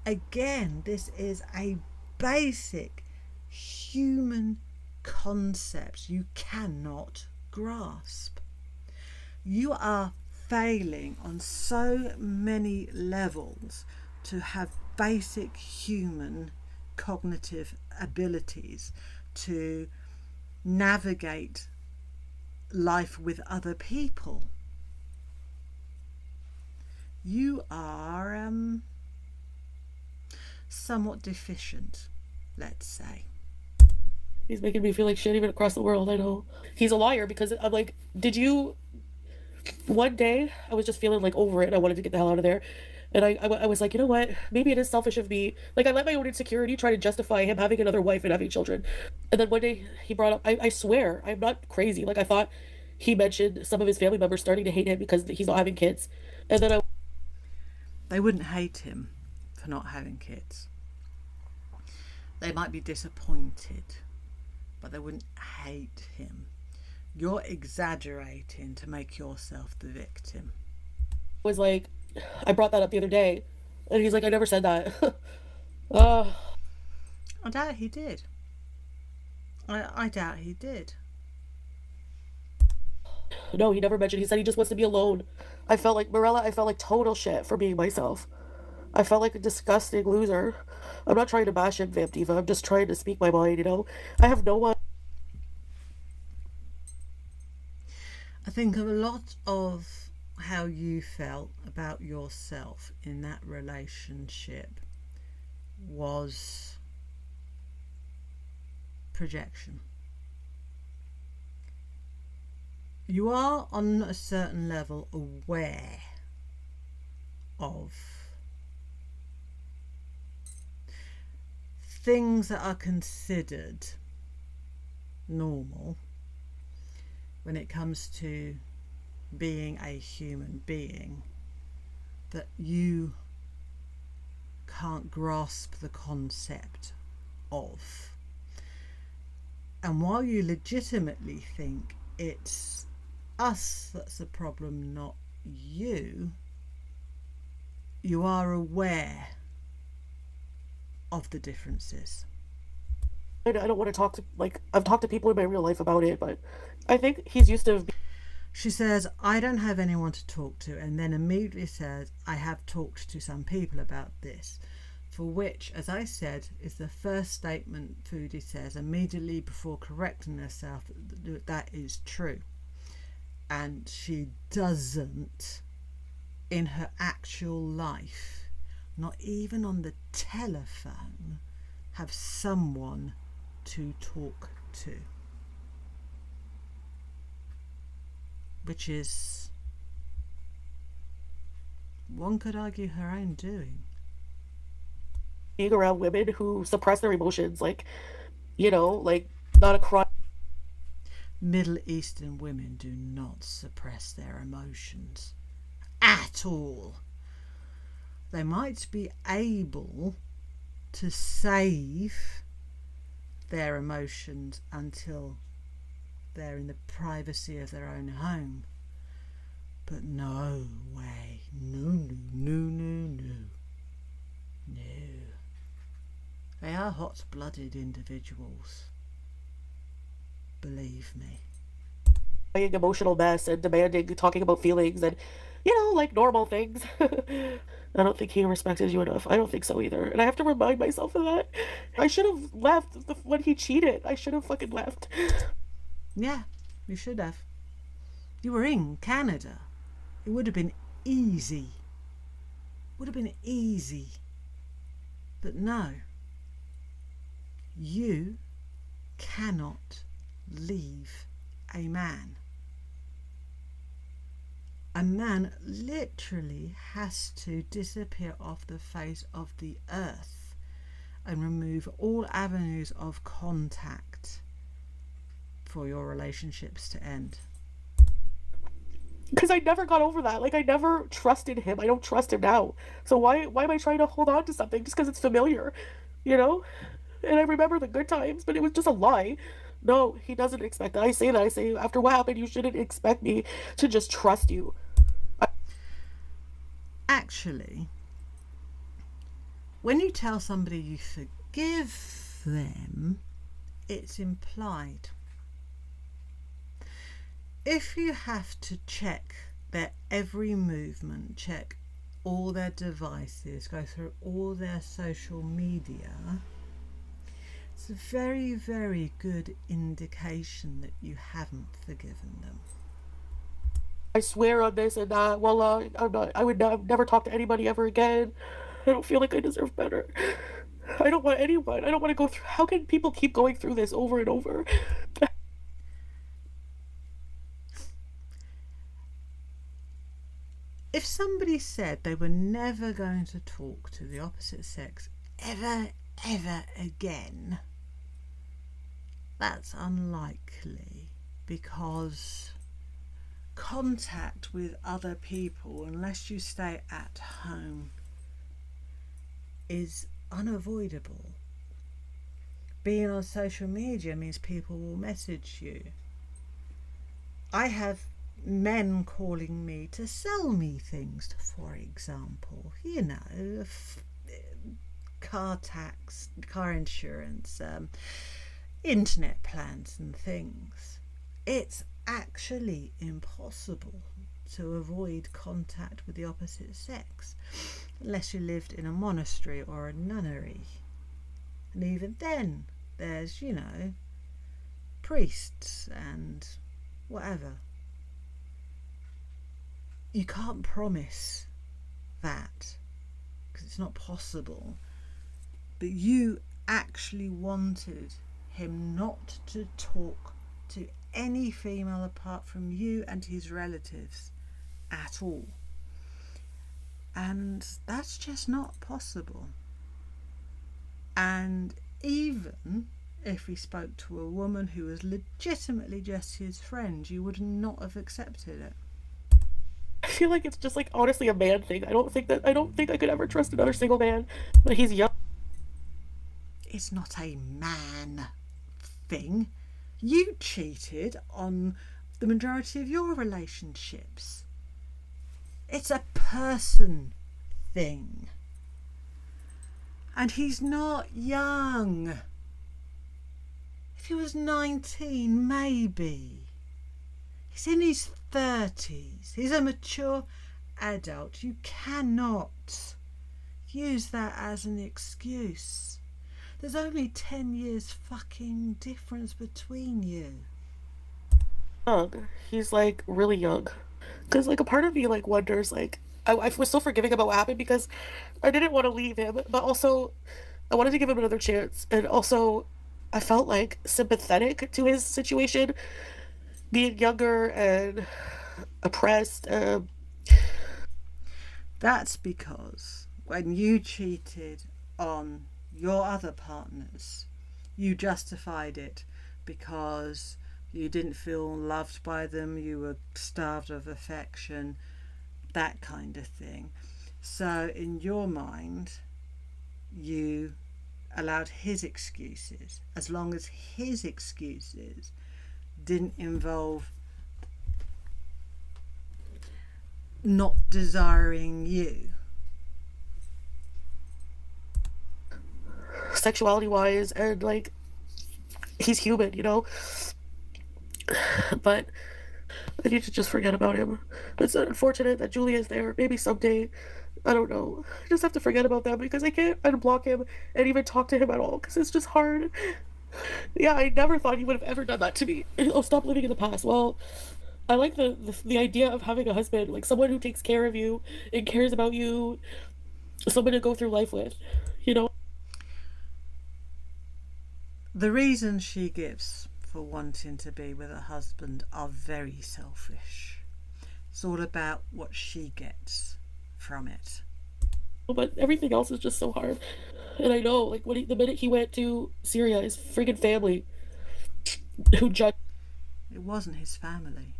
Again, this is a basic human concept you cannot grasp. You are failing on so many levels to have basic human cognitive abilities to navigate life with other people. You are somewhat deficient, let's say. He's making me feel like shit even across the world. I know. He's a liar because I'm like, did you. One day, I was just feeling like over it. I wanted to get the hell out of there. And I was like, you know what? Maybe it is selfish of me. Like, I let my own insecurity try to justify him having another wife and having children. And then one day, he brought up, I swear, I'm not crazy. Like, I thought he mentioned some of his family members starting to hate him because he's not having kids. And then They wouldn't hate him for not having kids. They might be disappointed, but they wouldn't hate him. You're exaggerating to make yourself the victim. was like, I brought that up the other day. And he's like, I never said that. uh, I doubt he did. I doubt he did. no, he never mentioned. He said he just wants to be alone. I felt like, Morella, I felt like total shit for being myself. I felt like a disgusting loser. I'm not trying to bash him, Vamp Diva. I'm just trying to speak my mind, you know? I have no one. I think a lot of how you felt about yourself in that relationship was projection. You are on a certain level aware of things that are considered normal when it comes to being a human being that you can't grasp the concept of. And while you legitimately think it's us that's the problem, not you, you are aware of the differences. I don't want to talk to, like, I've talked to people in my real life about it, but I think he's used to. She says, I don't have anyone to talk to, and then immediately says, I have talked to some people about this. For which, as I said, is the first statement Foodie says immediately before correcting herself that is true. And she doesn't, in her actual life, not even on the telephone, have someone to talk to. Which is, one could argue, her own doing. Being around women who suppress their emotions, like, you know, like, not a cry. Middle Eastern women do not suppress their emotions at all. They might be able to save their emotions until they're in the privacy of their own home. But no way. No. They are hot-blooded individuals. Believe me. Emotional mess and demanding, talking about feelings and, you know, like normal things. I don't think he respected you enough. I don't think so either. And I have to remind myself of that. I should have left when he cheated. I should have fucking left. Yeah, you should have. You were in Canada. It would have been easy. Would have been easy. But no. You cannot leave a man. A man literally has to disappear off the face of the earth and remove all avenues of contact for your relationships to end. Because I never got over that. Like, I never trusted him. I don't trust him now. So why am I trying to hold on to something just because it's familiar, you know? And I remember the good times, but it was just a lie. No, he doesn't expect that. I say that. I say, after what happened, you shouldn't expect me to just trust you. Actually, when you tell somebody you forgive them, it's implied. If you have to check their every movement, check all their devices, go through all their social media, it's a very, very good indication that you haven't forgiven them. I swear on this and that. Well, I'm not. I would never talk to anybody ever again. I don't feel like I deserve better. I don't want anyone. I don't want to go through. How can people keep going through this over and over? If somebody said they were never going to talk to the opposite sex ever, ever again, that's unlikely, because contact with other people, unless you stay at home, is unavoidable. Being on social media means people will message you. I have men calling me to sell me things, for example, car tax, car insurance, internet plans and things. It's actually impossible to avoid contact with the opposite sex unless you lived in a monastery or a nunnery. And even then, there's, priests and whatever. You can't promise that because it's not possible. But you actually wanted him not to talk to any female apart from you and his relatives at all. And that's just not possible. And even if he spoke to a woman who was legitimately just his friend, you would not have accepted it. I feel like it's just like honestly a man thing. I don't think I could ever trust another single man. But he's young. It's not a man thing. You cheated on the majority of your relationships. It's a person thing. And he's not young. If he was 19, maybe. He's in his 30s. He's a mature adult. You cannot use that as an excuse. There's only 10 years fucking difference between you. Young. He's like really young. Because like a part of me like wonders like I was so forgiving about what happened because I didn't want to leave him, but also I wanted to give him another chance. And also I felt like sympathetic to his situation, being younger and oppressed. That's because when you cheated on your other partners, you justified it because you didn't feel loved by them, you were starved of affection, that kind of thing. So in your mind, you allowed his excuses, as long as his excuses didn't involve not desiring you. Sexuality wise and like he's human, but I need to just forget about him. It's unfortunate that Julia's there. Maybe someday, I don't know. I just have to forget about them because I can't unblock him and even talk to him at all because it's just hard. Yeah, I never thought he would have ever done that to me. Oh, stop living in the past. Well, I like the idea of having a husband, like someone who takes care of you and cares about you, someone to go through life with, you know? The reasons she gives for wanting to be with a husband are very selfish. It's all about what she gets from it. But everything else is just so hard. And I know, like, the minute he went to Syria, his friggin' family who judged. It wasn't his family.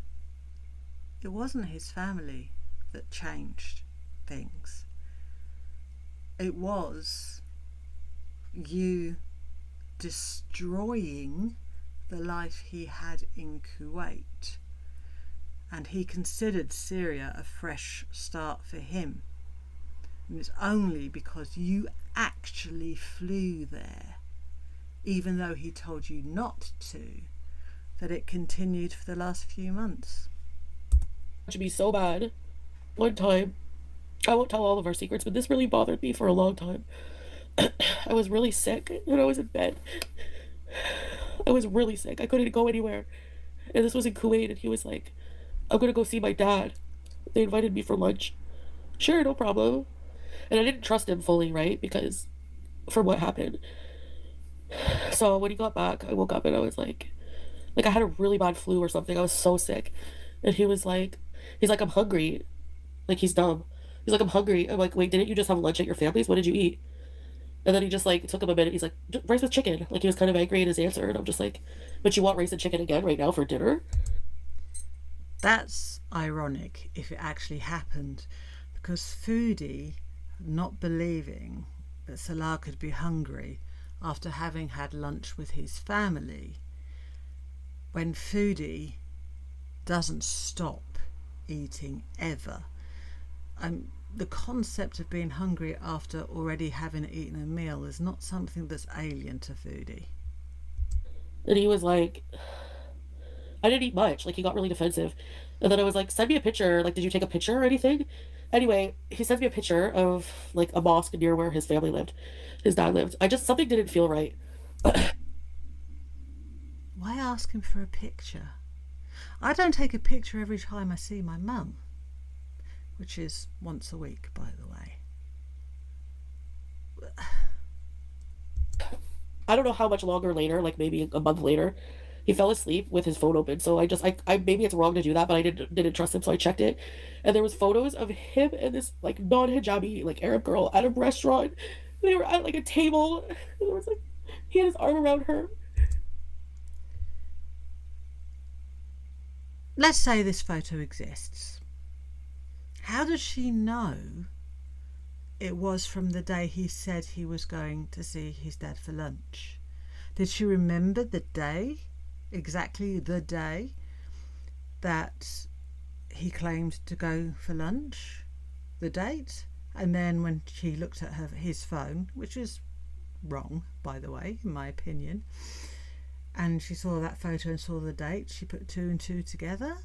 it wasn't his family that changed things. It was you destroying the life he had in Kuwait, and he considered Syria a fresh start for him. And it's only because you actually flew there, even though he told you not to, that it continued for the last few months. To be so bad. One time, I won't tell all of our secrets, but this really bothered me for a long time. I was really sick and I was in bed. I was really sick. I couldn't go anywhere. And this was in Kuwait, and he was like, I'm gonna go see my dad. They invited me for lunch. Sure, no problem. And I didn't trust him fully, right? Because from what happened. So when he got back, I woke up and I was like I had a really bad flu or something. I was so sick. And he's like, I'm hungry. Like he's dumb. He's like, I'm hungry. I'm like, wait, didn't you just have lunch at your family's? What did you eat? And then he just like took him a minute. He's like, rice with chicken. Like he was kind of angry in his answer. And I'm just like, but you want rice and chicken again right now for dinner? That's ironic if it actually happened, because Foodie, not believing that Salah could be hungry after having had lunch with his family, when Foodie doesn't stop eating ever. The concept of being hungry after already having eaten a meal is not something that's alien to Foodie. And he was like, I didn't eat much. Like he got really defensive. And then I was like, send me a picture. Like, did you take a picture or anything? Anyway, he sends me a picture of like a mosque near where his family lived, his dad lived. Something didn't feel right. Why ask him for a picture? I don't take a picture every time I see my mum, which is once a week, by the way. I don't know how much longer later, like maybe a month later, he fell asleep with his phone open. So I maybe it's wrong to do that, but I didn't trust him, so I checked it, and there was photos of him and this like non-hijabi like Arab girl at a restaurant. They were at like a table. And there was like he had his arm around her. Let's say this photo exists. How does she know it was from the day he said he was going to see his dad for lunch? Did she remember the day, exactly the day that he claimed to go for lunch, the date? And then when she looked at his phone, which is wrong, by the way, in my opinion, and she saw that photo and saw the date, she put two and two together?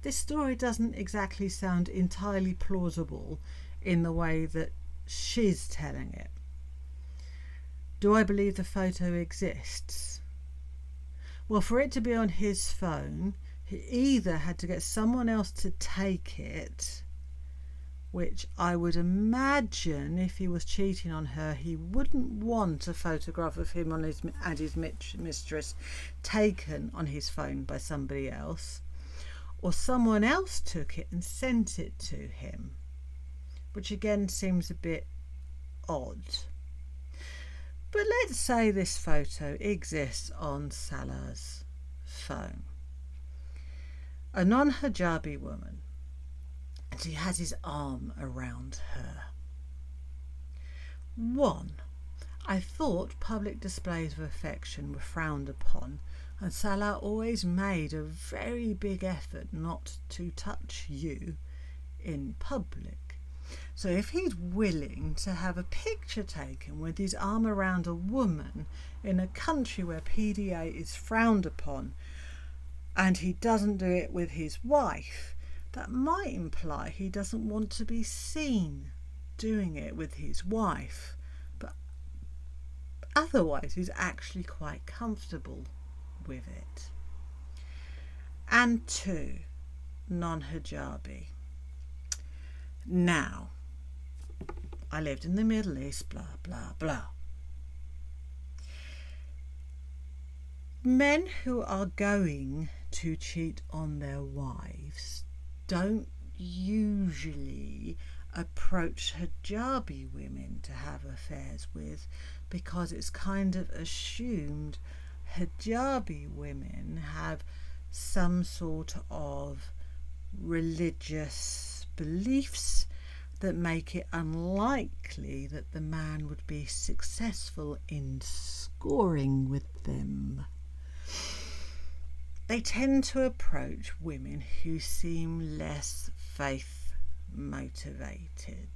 This story doesn't exactly sound entirely plausible in the way that she's telling it. Do I believe the photo exists? Well, for it to be on his phone, he either had to get someone else to take it, which I would imagine if he was cheating on her, he wouldn't want a photograph of him and his mistress taken on his phone by somebody else, or someone else took it and sent it to him, which again seems a bit odd. But let's say this photo exists on Salah's phone. A non-hijabi woman, and he has his arm around her. One, I thought public displays of affection were frowned upon, and Salah always made a very big effort not to touch you in public. So if he's willing to have a picture taken with his arm around a woman in a country where PDA is frowned upon, and he doesn't do it with his wife, that might imply he doesn't want to be seen doing it with his wife, but otherwise he's actually quite comfortable with it. And two, non-hijabi. Now, I lived in the Middle East, blah, blah, blah. Men who are going to cheat on their wives don't usually approach hijabi women to have affairs with, because it's kind of assumed hijabi women have some sort of religious beliefs that make it unlikely that the man would be successful in scoring with them. They tend to approach women who seem less faith motivated.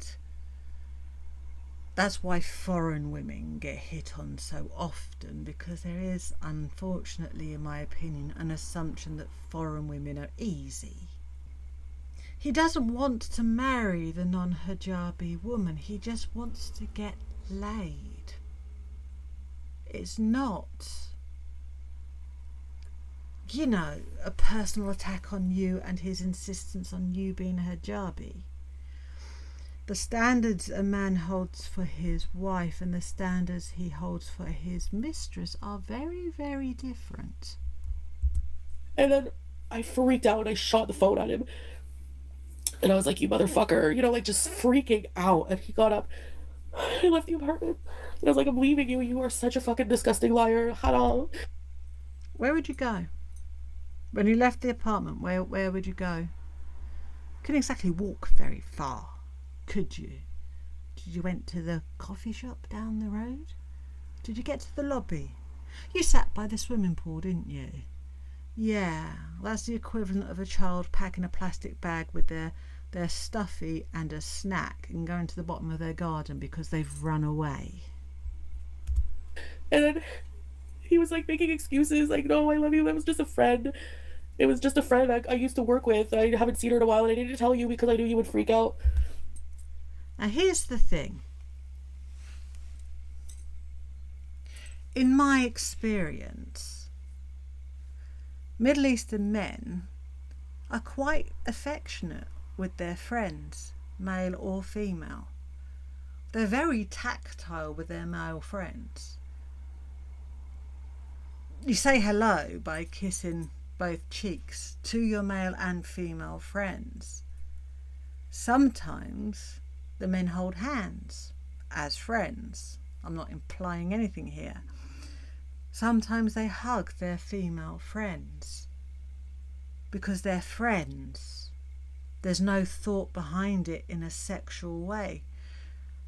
That's why foreign women get hit on so often, because there is, unfortunately, in my opinion, an assumption that foreign women are easy. He doesn't want to marry the non-hijabi woman. He just wants to get laid. It's not, a personal attack on you and his insistence on you being a hijabi. The standards a man holds for his wife and the standards he holds for his mistress are very, very different. And then I freaked out and I shot the phone at him. And I was like, you motherfucker, just freaking out. And he got up. I left the apartment. And I was like, I'm leaving you. You are such a fucking disgusting liar. Hada. Where would you go? When you left the apartment, where would you go? Couldn't exactly walk very far, could you? Did you went to the coffee shop down the road? Did you get to the lobby? You sat by the swimming pool, didn't you? Yeah, that's the equivalent of a child packing a plastic bag with their stuffy and a snack and going to the bottom of their garden because they've run away. And then he was like making excuses, like, no, I love you, it was just a friend. It was just a friend I used to work with. I haven't seen her in a while and I needed to tell you because I knew you would freak out. Now here's the thing. In my experience, Middle Eastern men are quite affectionate with their friends, male or female. They're very tactile with their male friends. You say hello by kissing both cheeks to your male and female friends. Sometimes the men hold hands as friends. I'm not implying anything here. Sometimes they hug their female friends because they're friends. There's no thought behind it in a sexual way.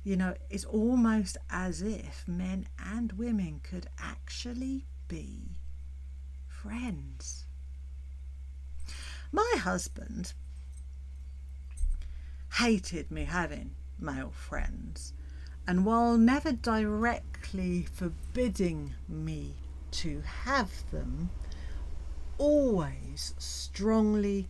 It's almost as if men and women could actually be friends. My husband hated me having male friends, and while never directly forbidding me to have them, always strongly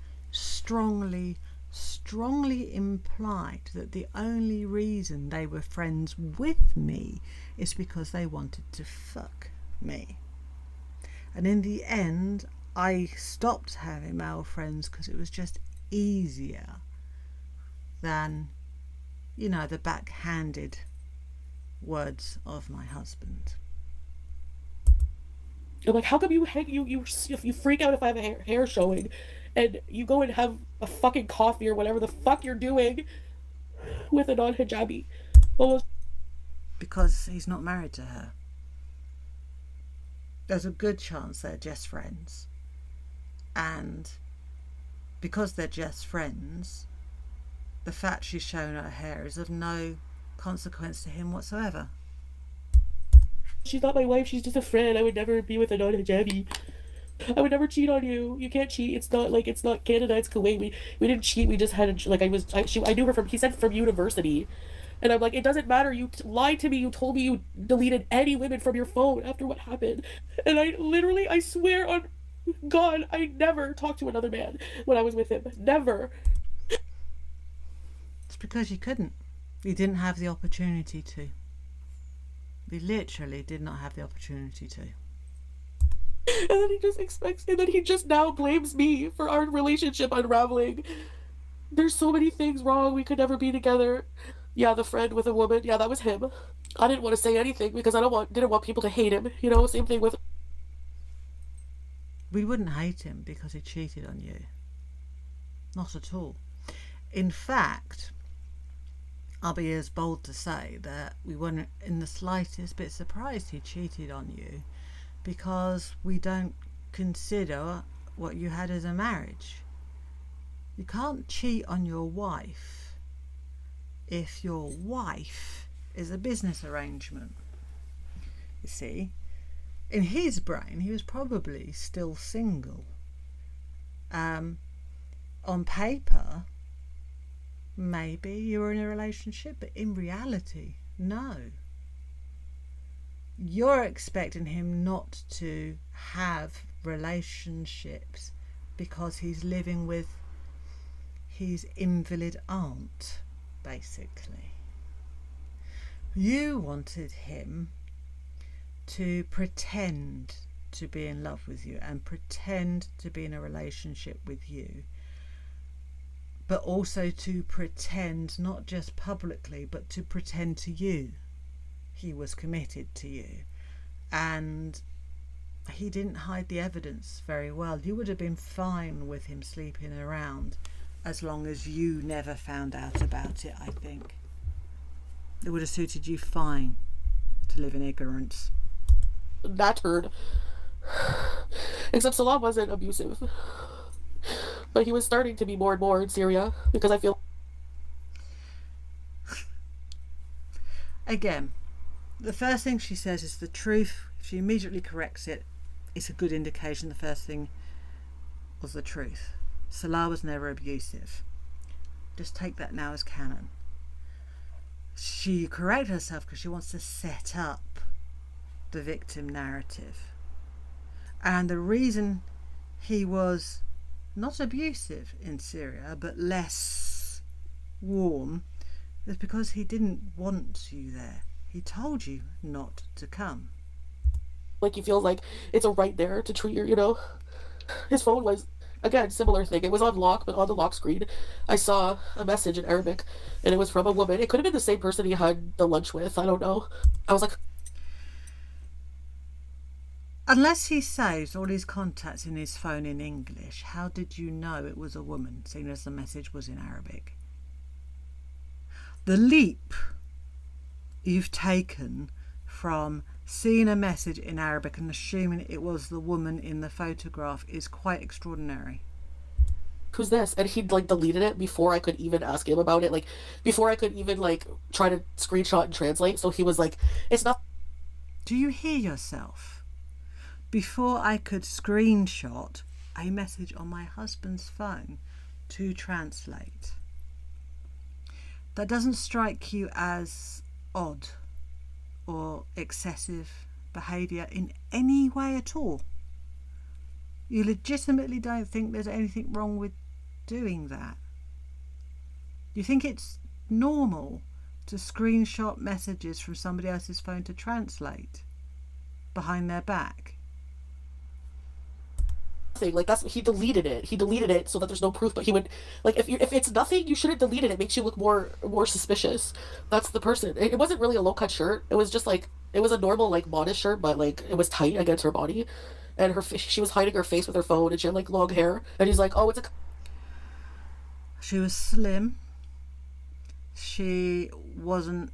implied that the only reason they were friends with me is because they wanted to fuck me. And in the end, I stopped having male friends because it was just easier than, the backhanded words of my husband. I'm like, how come you freak out if I have a hair showing, and you go and have a fucking coffee or whatever the fuck you're doing with a non-hijabi? Almost. Because he's not married to her. There's a good chance they're just friends. And because they're just friends, the fact she's shown her hair is of no consequence to him whatsoever. She's not my wife, she's just a friend. I would never be with a non-hijabi. I would never cheat on you. You can't cheat. It's not Canada, it's Kuwait. We didn't cheat. We just had I knew her he said from university. And I'm like, it doesn't matter. You lied to me. You told me you deleted any women from your phone after what happened. And I swear on God, I never talked to another man when I was with him. Never. It's because you couldn't. You didn't have the opportunity to. You literally did not have the opportunity to. And then he just now blames me for our relationship unraveling. There's so many things wrong. We could never be together. Yeah, the friend with a woman. Yeah, that was him. I didn't want to say anything because I didn't want people to hate him. Same thing with. We wouldn't hate him because he cheated on you. Not at all. In fact, I'll be as bold to say that we weren't in the slightest bit surprised he cheated on you, because we don't consider what you had as a marriage. You can't cheat on your wife if your wife is a business arrangement. You see, in his brain, he was probably still single. On paper, maybe you were in a relationship, but in reality, no. You're expecting him not to have relationships because he's living with his invalid aunt, basically. You wanted him to pretend to be in love with you and pretend to be in a relationship with you, but also to pretend, not just publicly, but to pretend to you he was committed to you. And he didn't hide the evidence very well. You would have been fine with him sleeping around as long as you never found out about it, I think. It would have suited you fine to live in ignorance. That turd. Except Salah wasn't abusive. But he was starting to be more and more in Syria because I feel. Again, the first thing she says is the truth. If she immediately corrects it, it's a good indication the first thing was the truth. Salah was never abusive. Just take that now as canon. She corrected herself because she wants to set up the victim narrative. And the reason he was not abusive in Syria, but less warm, is because he didn't want you there. He told you not to come. Like, he feels like it's a right there to treat you, you know? His phone was, again, similar thing. It was on lock, but on the lock screen, I saw a message in Arabic, and it was from a woman. It could have been the same person he had the lunch with. I don't know. I was like... Unless he saves all his contacts in his phone in English, how did you know it was a woman, seeing as the message was in Arabic? The leap you've taken from seeing a message in Arabic and assuming it was the woman in the photograph is quite extraordinary. Who's this? And he'd like deleted it before I could even ask him about it, like before I could even like try to screenshot and translate. So he was like, it's not... Do you hear yourself? Before I could screenshot a message on my husband's phone to translate. That doesn't strike you as odd or excessive behaviour in any way at all. You legitimately don't think there's anything wrong with doing that. You think it's normal to screenshot messages from somebody else's phone to translate behind their back. Like, that's... he deleted it so that there's no proof, but he would like, if it's nothing, you shouldn't delete it. It makes you look more suspicious. That's the person. It wasn't really a low-cut shirt. It was just like, it was a normal like modest shirt, but like it was tight against her body, and she was hiding her face with her phone, and she had like long hair, and he's like, oh, it's a... She was slim. She wasn't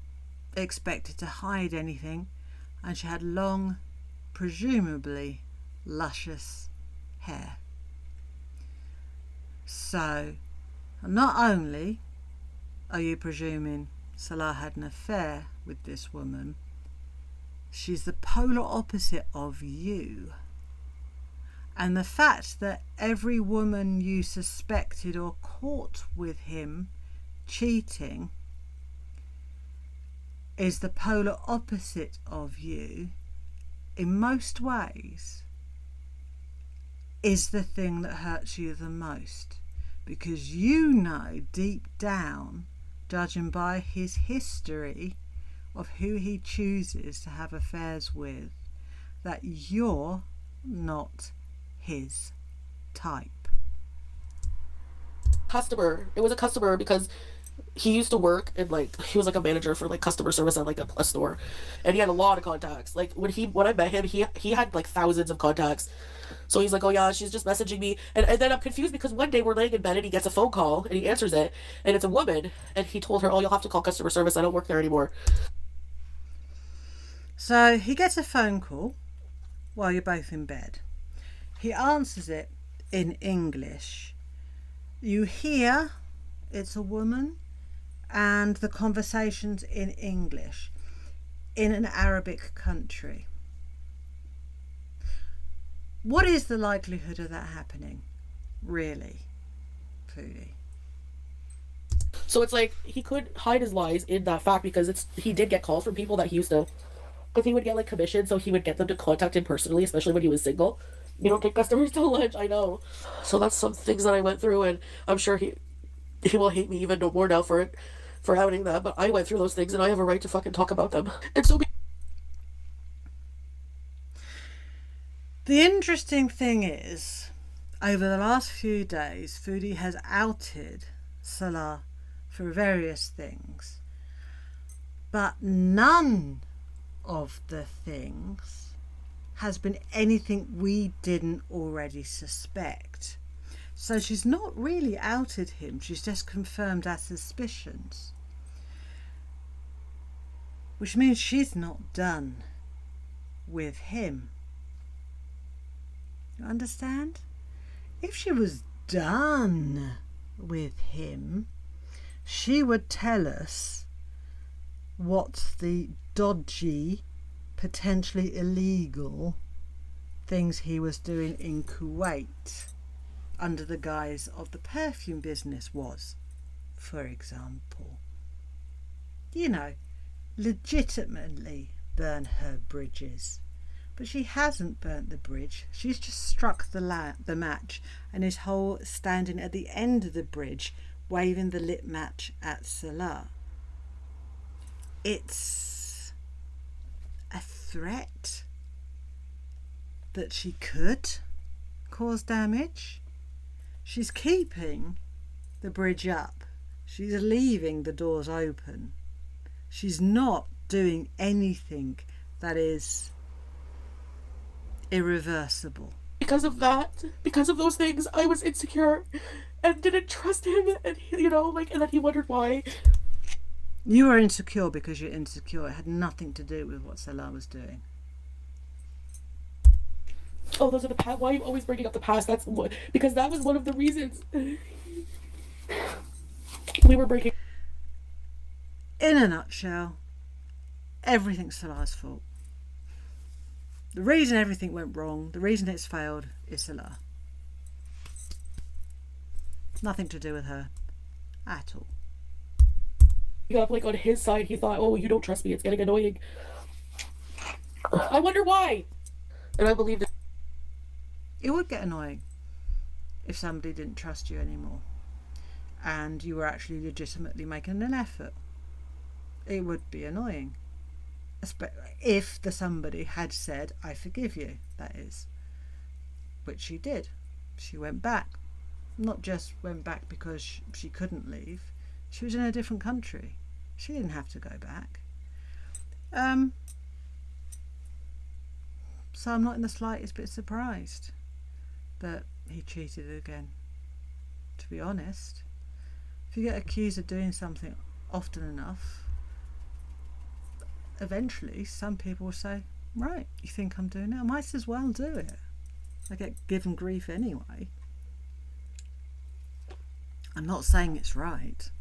expected to hide anything, and she had long, presumably luscious hair. So, not only are you presuming Salah had an affair with this woman, she's the polar opposite of you. And the fact that every woman you suspected or caught with him cheating is the polar opposite of you in most ways is the thing that hurts you the most, because you know deep down, judging by his history of who he chooses to have affairs with, that you're not his type. It was a customer because he used to work and like he was like a manager for like customer service at like a store, and he had a lot of contacts. Like when I met him, he had like thousands of contacts. So he's like, oh yeah, she's just messaging me, and then I'm confused because one day we're laying in bed and he gets a phone call and he answers it, and it's a woman, and he told her, oh, you'll have to call customer service, I don't work there anymore. So he gets a phone call while you're both in bed. He answers it in English, You hear it's a woman, and the conversation's in English in an Arabic country. What is the likelihood of that happening, really, Foodie? So it's like he could hide his lies in that fact because he did get calls from people that he used to, because he would get like commission, so he would get them to contact him personally, especially when he was single. You don't take customers to lunch, I know. So that's some things that I went through, and I'm sure he will hate me even no more now for it, for outing that. But I went through those things, and I have a right to fucking talk about them. And so The interesting thing is, over the last few days, Foodie has outed Salah for various things, but none of the things has been anything we didn't already suspect. So she's not really outed him, she's just confirmed our suspicions. Which means she's not done with him. You understand? If she was done with him, she would tell us what the dodgy, potentially illegal things he was doing in Kuwait under the guise of the perfume business was, for example. You know, legitimately burn her bridges. But she hasn't burnt the bridge. She's just struck the match and is whole standing at the end of the bridge waving the lit match at Salah. It's a threat that she could cause damage. She's keeping the bridge up. She's leaving the doors open. She's not doing anything that is irreversible. because of that, because of those things, I was insecure and didn't trust him, and and then he wondered why. You were insecure because you're insecure. It had nothing to do with what Salah was doing. Oh, those are the past. Why are you always bringing up the past? Because that was one of the reasons we were breaking. In a nutshell, everything's Salah's fault. The reason everything went wrong, the reason it's failed, is Salah. Nothing to do with her at all. Up like on his side, he thought, "Oh, you don't trust me. It's getting annoying." I wonder why. And I believed it. It would get annoying if somebody didn't trust you anymore and you were actually legitimately making an effort. It would be annoying. If the somebody had said, "I forgive you," that is. Which she did. She went back. Not just went back because she couldn't leave. She was in a different country. She didn't have to go back. So I'm not in the slightest bit surprised that he cheated again. To be honest, if you get accused of doing something often enough, eventually some people will say, "Right, you think I'm doing it? I might as well do it. I get given grief anyway." I'm not saying it's right.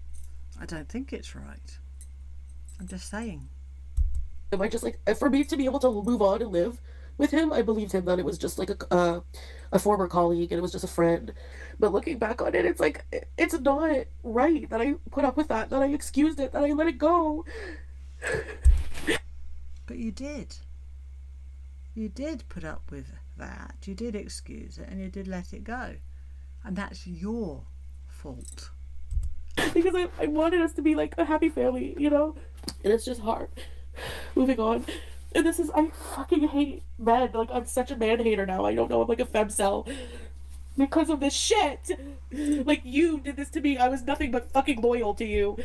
I don't think it's right. I'm just saying. Am I just like, for me to be able to move on and live with him, I believed him that it was just like a former colleague and it was just a friend. But looking back on it, it's like, it's not right that I put up with that I excused it, that I let it go. But you did. You did put up with that. You did excuse it and you did let it go. And that's your fault. Because I wanted us to be like a happy family, And it's just hard. Moving on. And I fucking hate men. Like, I'm such a man hater now. I don't know, I'm like a femcel. Because of this shit. Like, you did this to me. I was nothing but fucking loyal to you.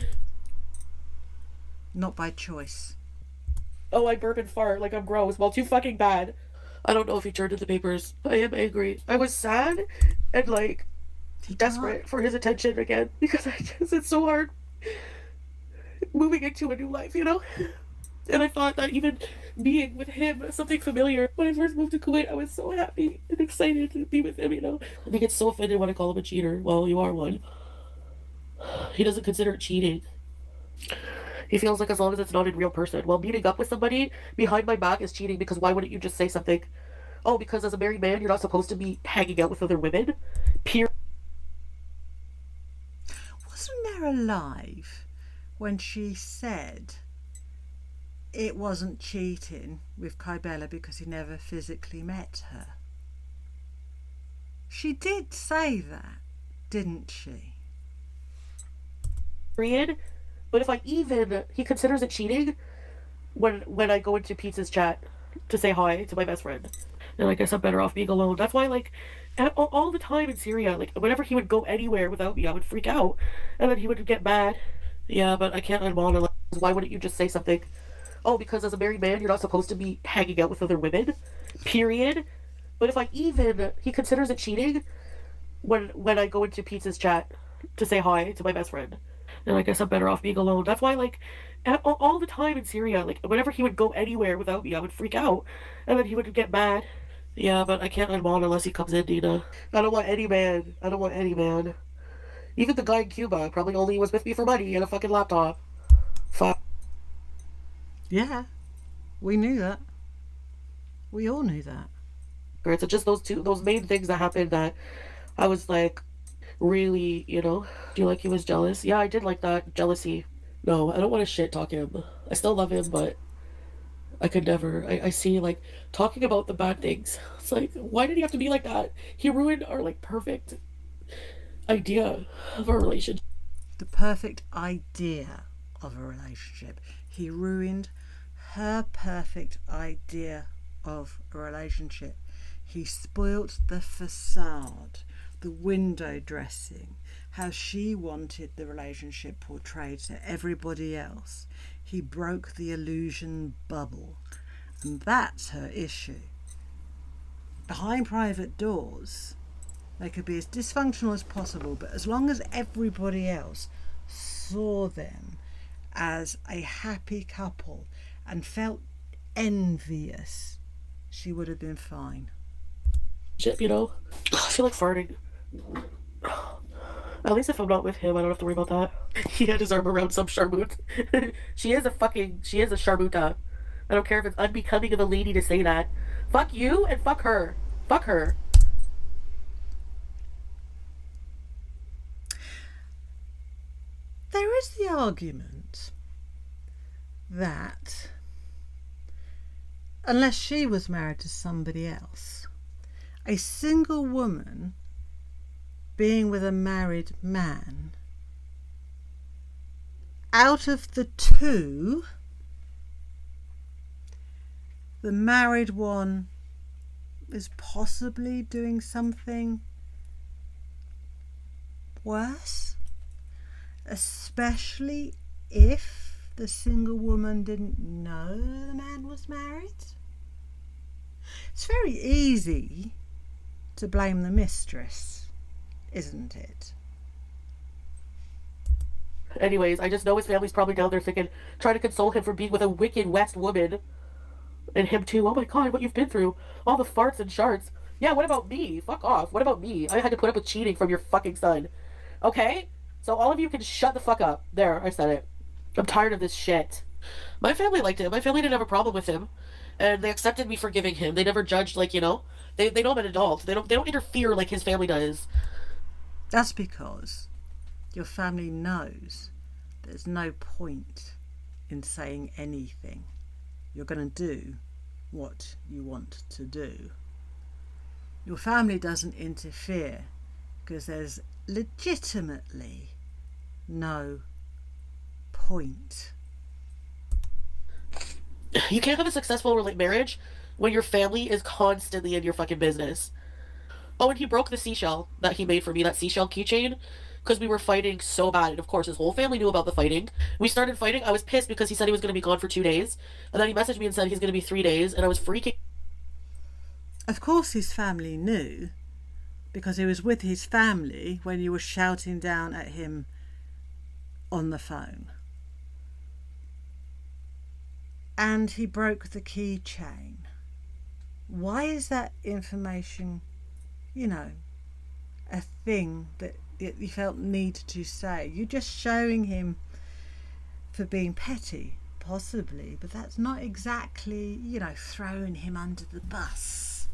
Not by choice. Oh, I burp and fart like I'm gross. Well, too fucking bad. I don't know if he turned in the papers. I am angry. I was sad and like desperate for his attention again because it's so hard moving into a new life, And I thought that even being with him, something familiar. When I first moved to Kuwait, I was so happy and excited to be with him. And he gets so offended when I call him a cheater. Well, you are one. He doesn't consider it cheating. He feels like as long as it's not in real person. Well, meeting up with somebody behind my back is cheating because why wouldn't you just say something? Oh, because as a married man, you're not supposed to be hanging out with other women. Period. Wasn't Mare alive when she said it wasn't cheating with Kybella because he never physically met her? She did say that, didn't she? But if he considers it cheating when I go into Pete's chat to say hi to my best friend. And I guess I'm better off being alone. That's why, like, all the time in Syria, like, whenever he would go anywhere without me, I would freak out. And then he would get mad. Yeah, but I can't unmonitor. Like, why wouldn't you just say something? Oh, because as a married man, you're not supposed to be hanging out with other women. Period. But if he considers it cheating when I go into Pete's chat to say hi to my best friend. And I guess I'm better off being alone. That's why, like, all the time in Syria, like, whenever he would go anywhere without me, I would freak out. And then he would get mad. Yeah, but I can't unmon unless he comes in, Dina. I don't want any man. I don't want any man. Even the guy in Cuba probably only was with me for money and a fucking laptop. Fuck. Yeah, we knew that. We all knew that. It's just those main things that happened that I was like, really, do you like he was jealous? Yeah, I did like that jealousy. No, I don't want to shit talk him. I still love him, but I could never. I see, like, talking about the bad things. It's like, why did he have to be like that? He ruined our, like, perfect idea of our relationship. The perfect idea of a relationship. He ruined her perfect idea of a relationship. He spoilt the facade, the window dressing, how she wanted the relationship portrayed to everybody else. He broke the illusion bubble, and that's her issue. Behind private doors, they could be as dysfunctional as possible, but as long as everybody else saw them as a happy couple and felt envious, she would have been fine. Shit, I feel like farting. At least if I'm not with him, I don't have to worry about that. He had his arm around some sharmoot. She is a sharmuta. I don't care if it's unbecoming of a lady to say that. Fuck you and fuck her. Fuck her. There is the argument that unless she was married to somebody else, a single woman being with a married man, out of the two, the married one is possibly doing something worse, especially if the single woman didn't know the man was married. It's very easy to blame the mistress, isn't it? Anyways, I just know his family's probably down there thinking, trying to console him for being with a wicked West woman. And him too. Oh my god, what you've been through. All the farts and sharts. Yeah, what about me? Fuck off. What about me? I had to put up with cheating from your fucking son. Okay? So all of you can shut the fuck up. There, I said it. I'm tired of this shit. My family liked him. My family didn't have a problem with him. And they accepted me forgiving him. They never judged, like, they know I'm an adult. They don't interfere like his family does. That's because your family knows there's no point in saying anything. You're going to do what you want to do. Your family doesn't interfere because there's legitimately no point. You can't have a successful marriage when your family is constantly in your fucking business. Oh, and he broke the seashell that he made for me, that seashell keychain, because we were fighting so bad. And of course, his whole family knew about the fighting. We started fighting. I was pissed because he said he was going to be gone for 2 days. And then he messaged me and said he's going to be 3 days. And I was freaking. Of course his family knew, because he was with his family when you were shouting down at him on the phone. and he broke the keychain. Why is that information, a thing that you felt need to say? You're just showing him for being petty, possibly, but that's not exactly, throwing him under the bus.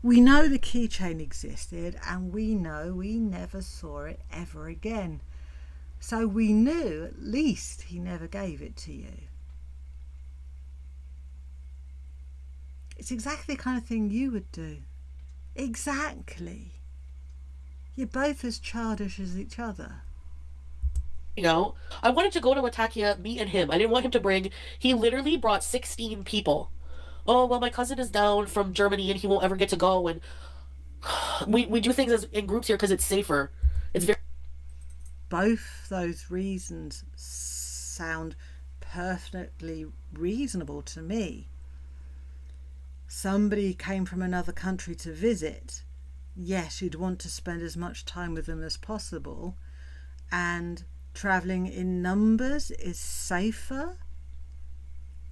We know the keychain existed, and we know we never saw it ever again. So we knew at least he never gave it to you. It's exactly the kind of thing you would do. Exactly. You're both as childish as each other. I wanted to go to Latakia, me and him. I didn't want him to bring. He literally brought 16 people. Oh, well, my cousin is down from Germany and he won't ever get to go. And we do things in groups here because it's safer. It's very. Both those reasons sound perfectly reasonable to me. Somebody came from another country to visit. Yes, you'd want to spend as much time with them as possible. And travelling in numbers is safer.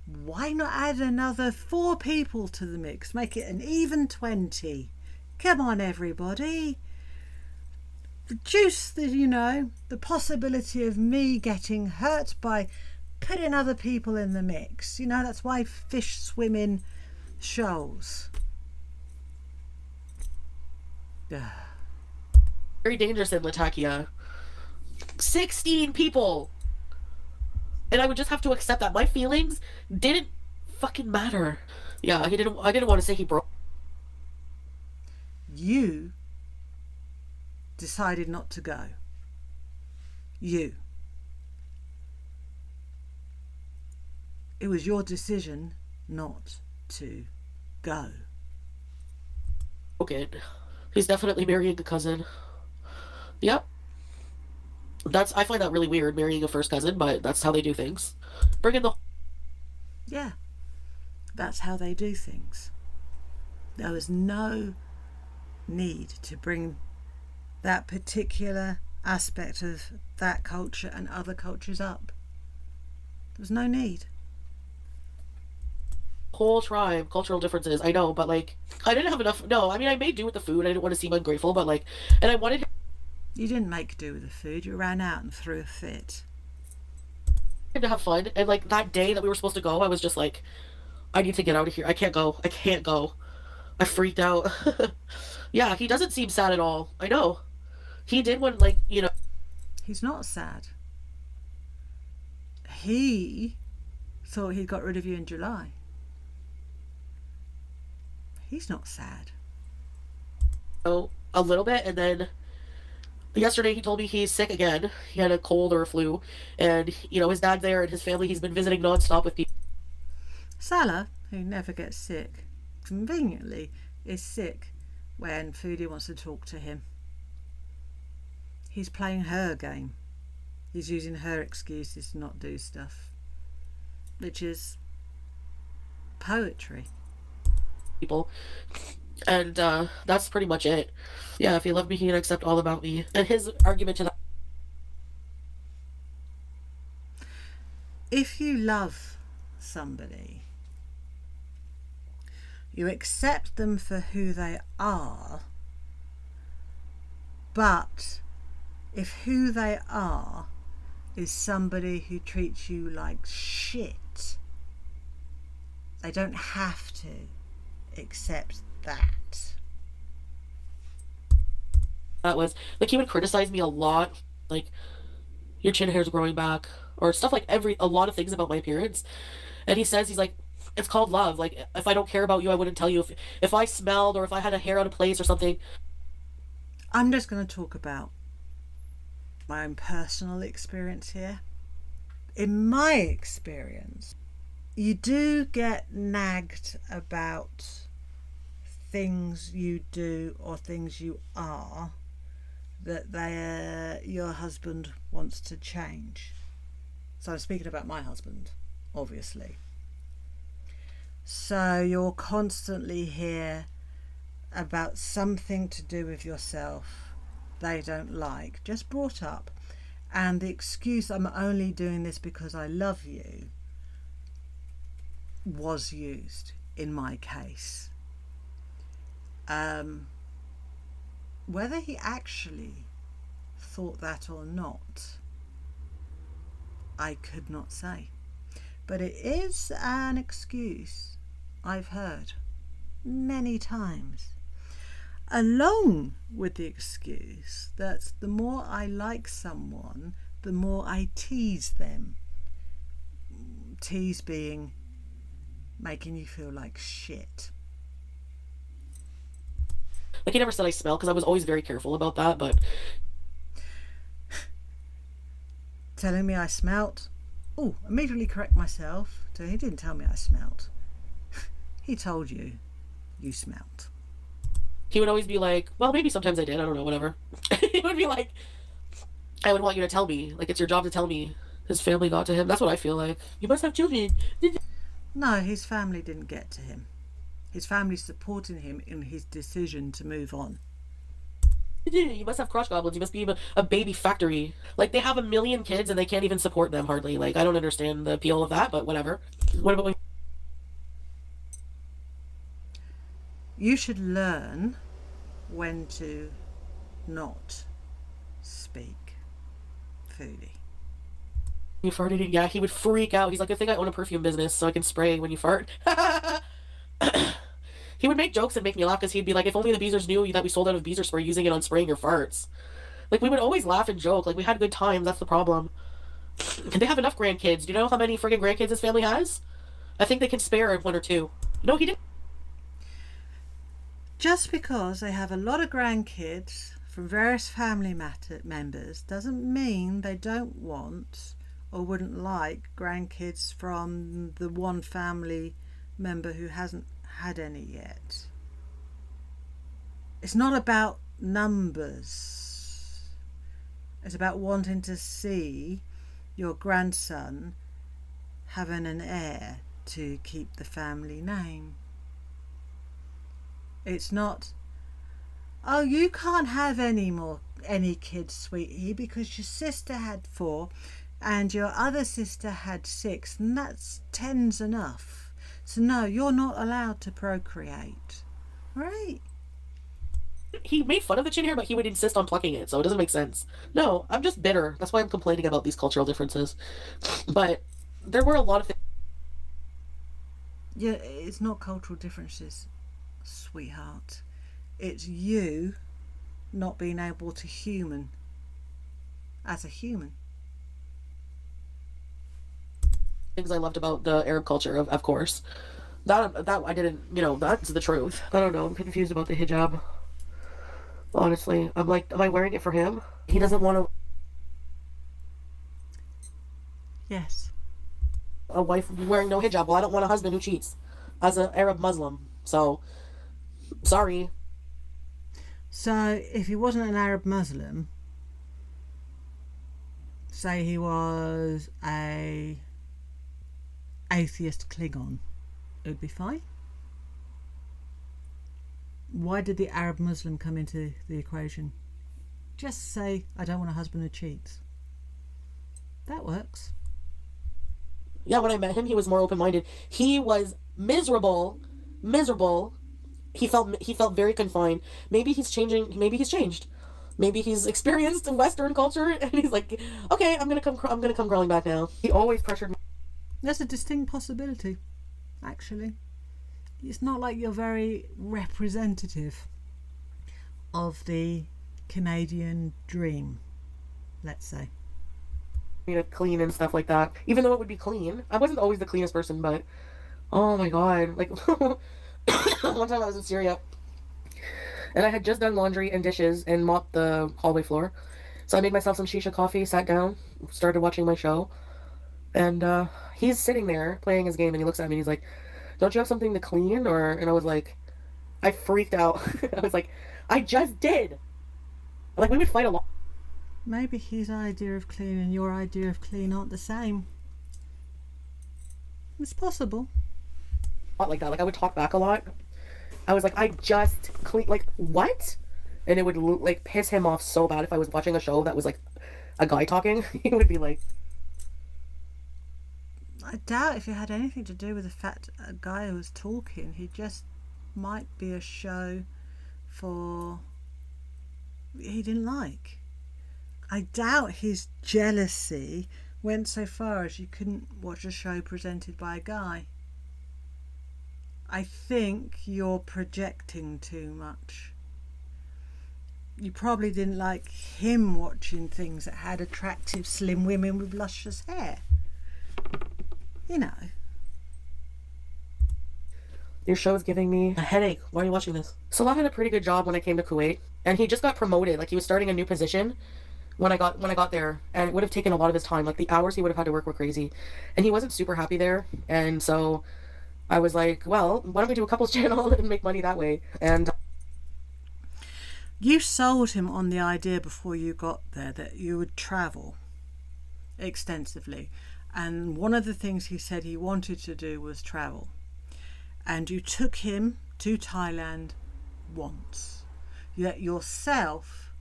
Why not add another 4 people to the mix? Make it an even 20. Come on, everybody. Reduce the possibility of me getting hurt by putting other people in the mix. That's why fish swim in shoals. Very dangerous in Latakia. 16 people! And I would just have to accept that. My feelings didn't fucking matter. Yeah, I didn't want to say he broke. You decided not to go. You. It was your decision not to go. Okay. He's definitely marrying a cousin. Yep. I find that really weird, marrying a first cousin, but that's how they do things. Bring in the. Yeah, that's how they do things. There was no need to bring that particular aspect of that culture and other cultures up. There was no need. Whole tribe, cultural differences, I know, but I didn't have enough. No, I mean, I made do with the food. I didn't want to seem ungrateful, but and I wanted You didn't make do with the food. You ran out and threw a fit. him to have fun. And that day that we were supposed to go, I was just I need to get out of here. I can't go. I can't go. I freaked out. Yeah, he doesn't seem sad at all. I know. He did when, He's not sad. He thought he'd got rid of you in July. He's not sad. A little bit, and then yesterday he told me he's sick again. He had a cold or a flu, and his dad there and his family. He's been visiting nonstop with people. Salah, who never gets sick, conveniently is sick when Foodie wants to talk to him. He's playing her game. He's using her excuses to not do stuff, which is poetry. People, and that's pretty much it. Yeah, if he loved me, he'd accept all about me. And his argument to that. If you love somebody, you accept them for who they are, but if who they are is somebody who treats you like shit, they don't have to accept that. That was he would criticize me a lot, your chin hair's growing back, or stuff a lot of things about my appearance. And he says, he's it's called love. If I don't care about you, I wouldn't tell you. If I smelled or if I had a hair out of place or something. I'm just going to talk about my own personal experience here. In my experience, you do get nagged about things you do or things you are that your husband wants to change. So I'm speaking about my husband, obviously. So you'll constantly hear about something to do with yourself they don't like, just brought up, and the excuse, I'm only doing this because I love you, was used in my case. Whether he actually thought that or not, I could not say. But it is an excuse I've heard many times, along with the excuse that the more I like someone, the more I tease them. Tease being making you feel like shit. Like, he never said I smell, because I was always very careful about that, but... Telling me I smelt. Oh, immediately correct myself. So he didn't tell me I smelt. He told you smelt. He would always be like, well, maybe sometimes I did, I don't know, whatever. He would be like, I would want you to tell me. Like, it's your job to tell me. His family got to him. That's what I feel like. You must have children. No, his family didn't get to him. His family supporting him in his decision to move on. You must have crotch goblins. You must be a baby factory. Like, they have 1 million kids and they can't even support them hardly. Like, I don't understand the appeal of that, but whatever. What about... You should learn when to not speak, Foodie. You farted? Yeah, he would freak out. He's like, I think I own a perfume business, so I can spray when you fart. He would make jokes and make me laugh, because he'd be like, if only the Beezers knew that we sold out of Beezer spray using it on spraying your farts. Like, we would always laugh and joke. Like, we had good times. That's the problem. And they have enough grandkids. Do you know how many friggin' grandkids his family has? I think they can spare 1 or 2. No, he didn't. Just because they have a lot of grandkids from various family members doesn't mean they don't want or wouldn't like grandkids from the one family member who hasn't had any yet. It's not about numbers. It's about wanting to see your grandson having an heir to keep the family name. It's not, oh, you can't have any kids, sweetie, because your sister had 4 and your other sister had 6, and that's 10's enough. So no, you're not allowed to procreate. Right? He made fun of the chin hair, but he would insist on plucking it, so it doesn't make sense. No, I'm just bitter. That's why I'm complaining about these cultural differences. But there were a lot of things. Yeah, it's not cultural differences, sweetheart. It's you not being able to human as a human. Things I loved about the Arab culture, of course. That I didn't, that's the truth. I don't know. I'm confused about the hijab. Honestly, I'm like, am I wearing it for him? He doesn't want to. Yes. A wife wearing no hijab. Well, I don't want a husband who cheats as an Arab Muslim. So, sorry. So, if he wasn't an Arab Muslim, say he was a atheist Klingon, it would be fine. Why did the Arab Muslim come into the equation? Just say, I don't want a husband who cheats. That works. Yeah, when I met him, he was more open-minded. He was miserable. He felt very confined. Maybe he's changing. Maybe he's changed. Maybe he's experienced Western culture, and he's like, okay, I'm gonna come crawling back now. He always pressured me. That's a distinct possibility, actually. It's not like you're very representative of the Canadian dream, let's say. Me to clean and stuff like that. Even though it would be clean. I wasn't always the cleanest person, but oh my god. Like, one time I was in Syria, and I had just done laundry and dishes and mopped the hallway floor. So I made myself some shisha coffee, sat down, started watching my show, and he's sitting there playing his game, and he looks at me and he's like, don't you have something to clean? And I was like, I freaked out. I was like, I just did. Like, we would fight a lot. Maybe his idea of clean and your idea of clean aren't the same. It's possible. Not like that. Like, I would talk back a lot. I was like, I just clean. Like, what? And it would like piss him off so bad if I was watching a show that was like a guy talking. He would be like, I doubt if it had anything to do with the fact that a guy who was talking, he just might be a show for he didn't like. I doubt his jealousy went so far as you couldn't watch a show presented by a guy. I think you're projecting too much. You probably didn't like him watching things that had attractive slim women with luscious hair. You know. Your show is giving me a headache. Why are you watching this? Salah had a pretty good job when I came to Kuwait, and he just got promoted. Like, he was starting a new position when I got there, and it would have taken a lot of his time. Like, the hours he would have had to work were crazy, and he wasn't super happy there. And so I was like, well, why don't we do a couples channel and make money that way? And you sold him on the idea before you got there that you would travel extensively, and one of the things he said he wanted to do was travel. And you took him to Thailand once, yet yourself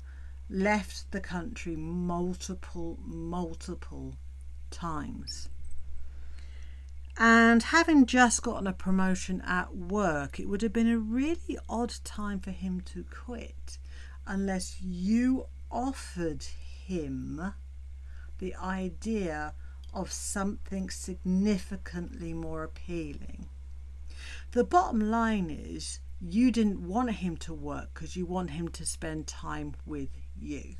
left the country multiple times. And having just gotten a promotion at work, it would have been a really odd time for him to quit unless you offered him the idea of something significantly more appealing. The bottom line is you didn't want him to work because you want him to spend time with you.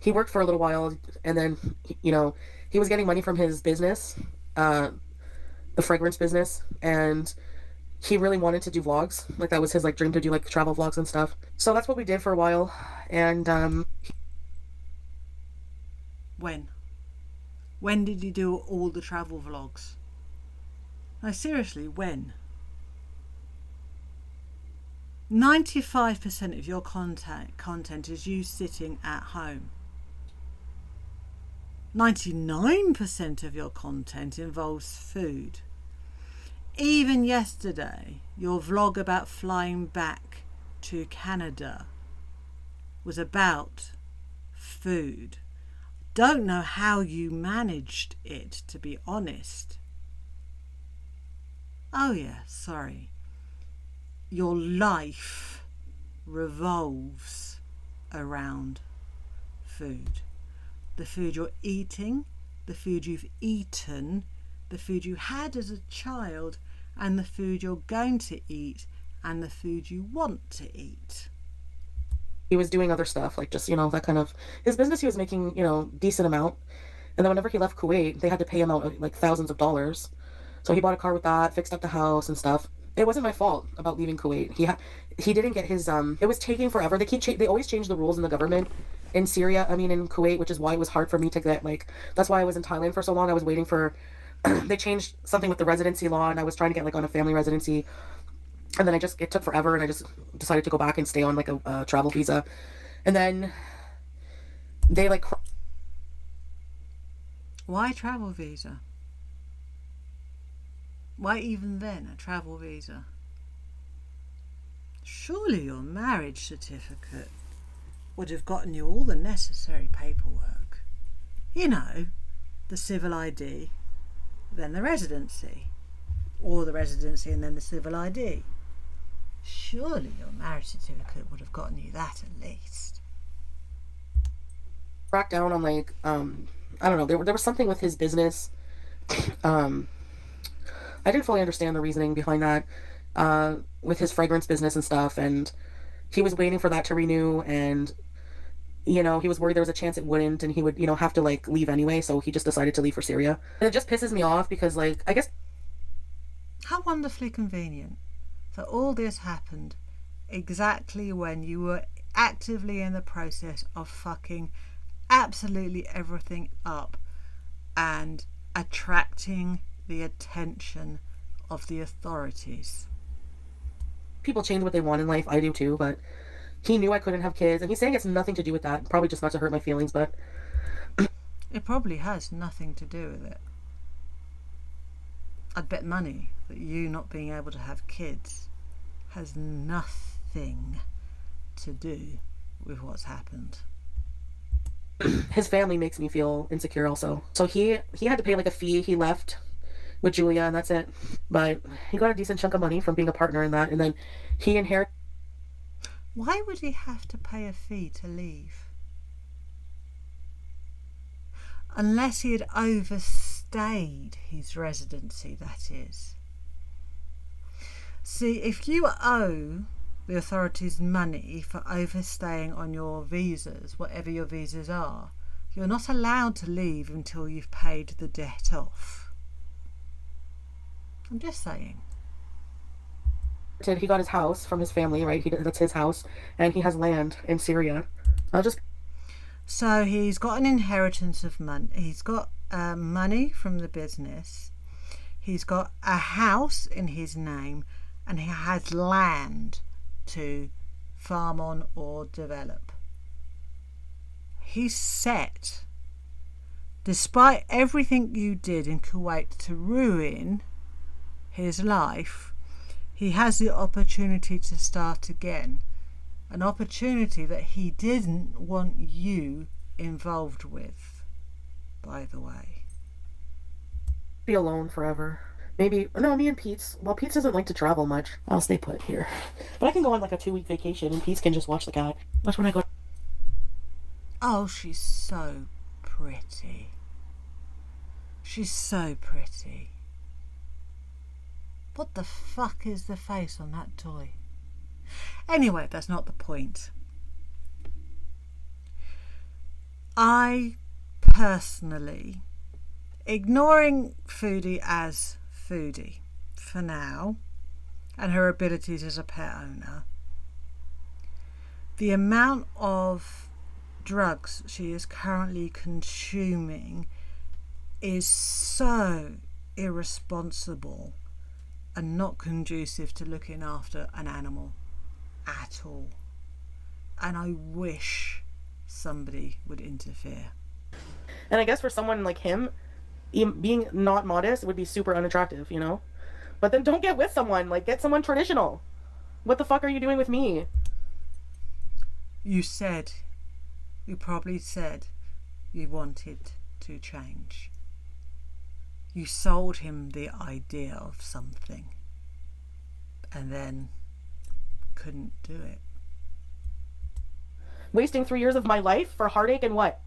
He worked for a little while, and then, you know, he was getting money from his business, the fragrance business, and he really wanted to do vlogs. Like, that was his, like, dream, to do, like, travel vlogs and stuff. So that's what we did for a while, and, When did you do all the travel vlogs? No, seriously, when? 95% of your content is you sitting at home. 99% of your content involves food. Even yesterday, your vlog about flying back to Canada was about food. Don't know how you managed it, to be honest. Oh yeah, sorry. Your life revolves around food. The food you're eating, the food you've eaten, the food you had as a child, and the food you're going to eat, and the food you want to eat. he was doing other stuff, like, just, you know, that kind of, his business, he was making, you know, decent amount. And then whenever he left Kuwait, they had to pay him out, like, thousands of dollars. So he bought a car with that, fixed up the house and stuff. It wasn't my fault about leaving Kuwait. He didn't get his, it was taking forever. They always change the rules in the government in Syria, I mean, in Kuwait, which is why it was hard for me to get, like, that's why I was in Thailand for so long. I was waiting for, they changed something with the residency law, and I was trying to get, like, on a family residency. And then it took forever, and I just decided to go back and stay on, like, a travel visa. And then they, like, Why travel visa? Why even then a travel visa? Surely your marriage certificate would have gotten you all the necessary paperwork. You know, the civil ID, then the residency, or the residency and then the civil ID. Surely your marriage certificate would have gotten you that at least. crack down on, like, I don't know, there was something with his business. I didn't fully understand the reasoning behind that, with his fragrance business and stuff, and he was waiting for that to renew, and, you know, he was worried there was a chance it wouldn't, and he would, you know, have to, like, leave anyway, so he just decided to leave for Syria. And it just pisses me off because, like, I guess... How wonderfully convenient that all this happened exactly when you were actively in the process of fucking absolutely everything up and attracting the attention of the authorities. People change what they want in life, I do too, but he knew I couldn't have kids, and he's saying it's nothing to do with that, probably just not to hurt my feelings, but... It probably has nothing to do with it. I'd bet money that you not being able to have kids has nothing to do with what's happened. his family makes me feel insecure also. So he had to pay like a fee. He left with Julia, and that's it. But he got a decent chunk of money from being a partner in that, and then he inherited. Why would he have to pay a fee to leave? Unless he had overstayed his residency, that is. See, if you owe the authorities money for overstaying on your visas, whatever your visas are, you're not allowed to leave until you've paid the debt off. I'm just saying. He got his house from his family, right? That's his house, and he has land in Syria. I'll just. So he's got an inheritance of money. He's got money from the business. He's got a house in his name, and he has land to farm on or develop. He's set. Despite everything you did in Kuwait to ruin his life, he has the opportunity to start again. An opportunity that he didn't want you involved with, by the way. Be alone forever. Maybe, no, me and Pete's. Well, Pete doesn't like to travel much. I'll stay put here. But I can go on like a 2-week vacation, and Pete can just watch the cat. That's when I go. Oh, she's so pretty. She's so pretty. What the fuck is the face on that toy? Anyway, that's not the point. I personally, ignoring Foodie as Foodie for now, and her abilities as a pet owner, the amount of drugs she is currently consuming is so irresponsible and not conducive to looking after an animal at all. And I wish somebody would interfere. And I guess for someone like him, being not modest would be super unattractive, you know? But then don't get with someone. Like, get someone traditional. What the fuck are you doing with me? You probably said you wanted to change. You sold him the idea of something and then couldn't do it. Wasting 3 years of my life for heartache and what?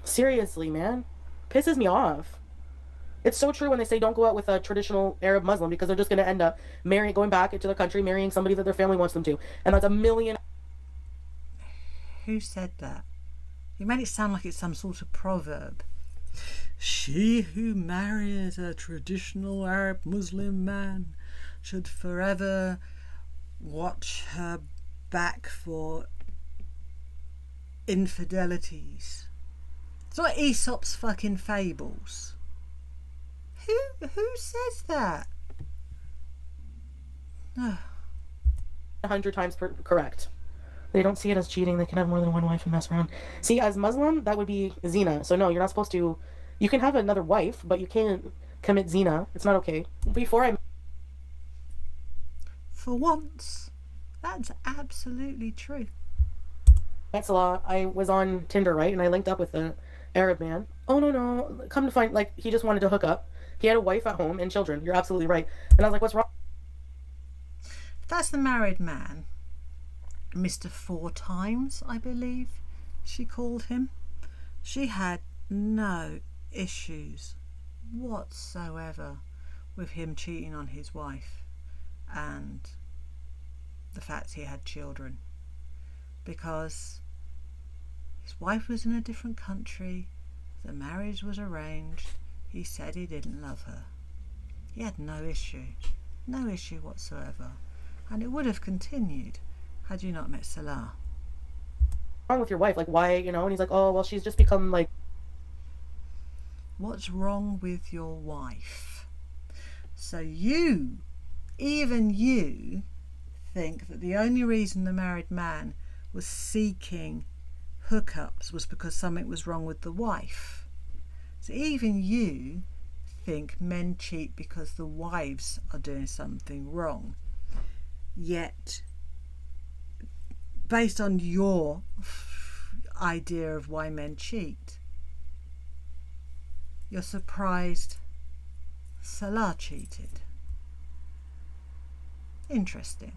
Seriously, man. Pisses me off. It's so true when they say don't go out with a traditional Arab Muslim because they're just going to end up going back into their country, marrying somebody that their family wants them to. And that's a million. Who said that? You made it sound like it's some sort of proverb. She who marries a traditional Arab Muslim man should forever watch her back for infidelities. It's not Aesop's fucking fables. Who says that? 100 times correct. They don't see it as cheating. They can have more than one wife and mess around. See, as Muslim, that would be zina. So no, you're not supposed to. You can have another wife, but you can't commit zina. It's not okay. For once, that's absolutely true. Met Salah, I was on Tinder, right? And I linked up with an Arab man. Oh, no. Come to find, like, he just wanted to hook up. He had a wife at home and children. You're absolutely right. And I was like, what's wrong? That's the married man. Mr. 4 times, I believe she called him. She had no issues whatsoever with him cheating on his wife and the fact he had children, because his wife was in a different country, the marriage was arranged, he said he didn't love her. He had no issue whatsoever, and it would have continued had you not met Salah. Wrong with your wife? Like, why, you know? And he's like, oh, well, she's just become like. What's wrong with your wife? So even you, think that the only reason the married man was seeking hookups was because something was wrong with the wife. So even you think men cheat because the wives are doing something wrong. Yet, based on your idea of why men cheat. You're surprised Salah cheated. Interesting.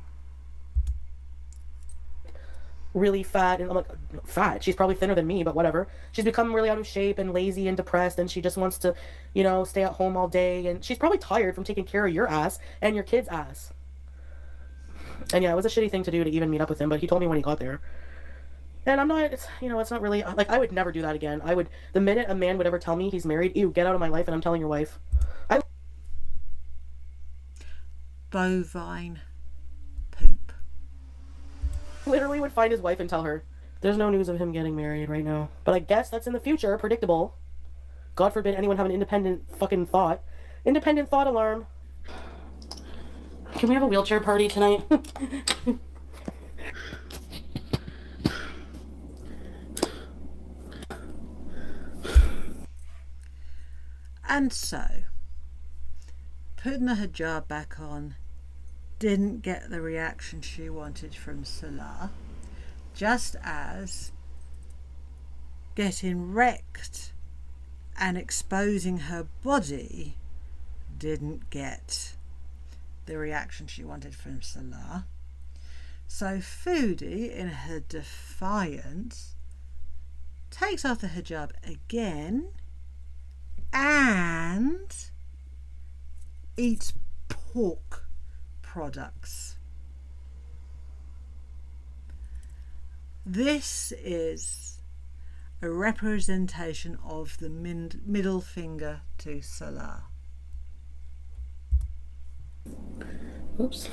Really fat, and I'm like, fat? She's probably thinner than me, but whatever. She's become really out of shape and lazy and depressed, and she just wants to, stay at home all day, and she's probably tired from taking care of your ass and your kid's ass. And yeah, it was a shitty thing to do to even meet up with him, but he told me when he got there. And I'm not, it's not really, like, I would never do that again. The minute a man would ever tell me he's married, ew, get out of my life, and I'm telling your wife. Bovine poop. Literally would find his wife and tell her, there's no news of him getting married right now. But I guess that's in the future, predictable. God forbid anyone have an independent fucking thought. Independent thought alarm. Can we have a wheelchair party tonight? And so, putting the hijab back on didn't get the reaction she wanted from Salah, just as getting wrecked and exposing her body didn't get the reaction she wanted from Salah. So Foodie, in her defiance, takes off the hijab again and eats pork products. This is a representation of the middle finger to Salah. Oops.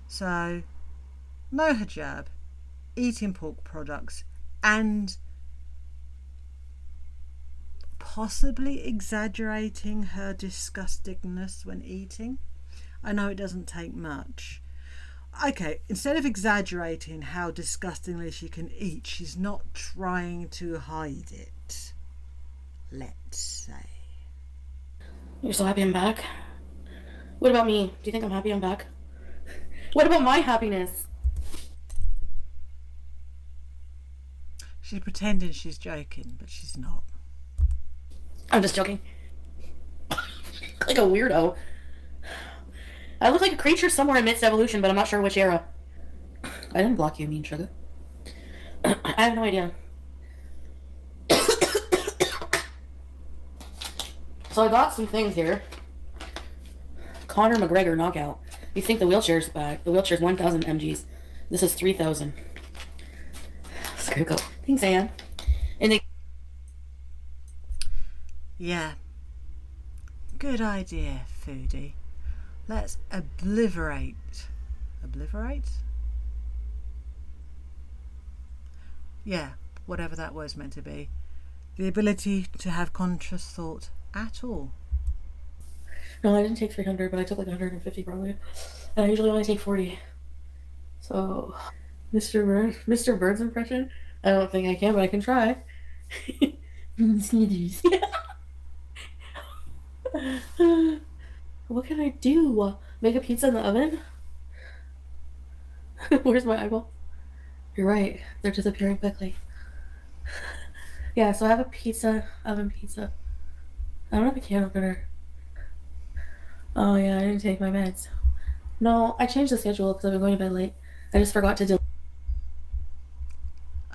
So, no hijab, eating pork products, and possibly exaggerating her disgustingness when eating. I know it doesn't take much. Okay, instead of exaggerating how disgustingly she can eat, she's not trying to hide it, let's say. You're so happy I'm back? What about me? Do you think I'm happy I'm back? What about my happiness? She's pretending she's joking, but she's not. I'm just joking. Like a weirdo. I look like a creature somewhere amidst evolution, but I'm not sure which era. I didn't block you, mean sugar. I have no idea. So I got some things here. Conor McGregor knockout. You think the wheelchair's back. The wheelchair's 1,000 mgs. This is 3,000. Let's go. Thanks, Anne. And they... Yeah. Good idea, Foodie. Let's obliterate. Obliterate? Yeah, whatever that was meant to be. The ability to have conscious thought at all. No, I didn't take 300, but I took like 150 probably. And I usually only take 40. So, Mr. Bird's impression? I don't think I can, but I can try. What can I do? Make a pizza in the oven? Where's my eyeball? You're right. They're disappearing quickly. Yeah, so I have a oven pizza. I don't have a can opener. Oh yeah, I didn't take my meds. No, I changed the schedule because I've been going to bed late. I just forgot to do.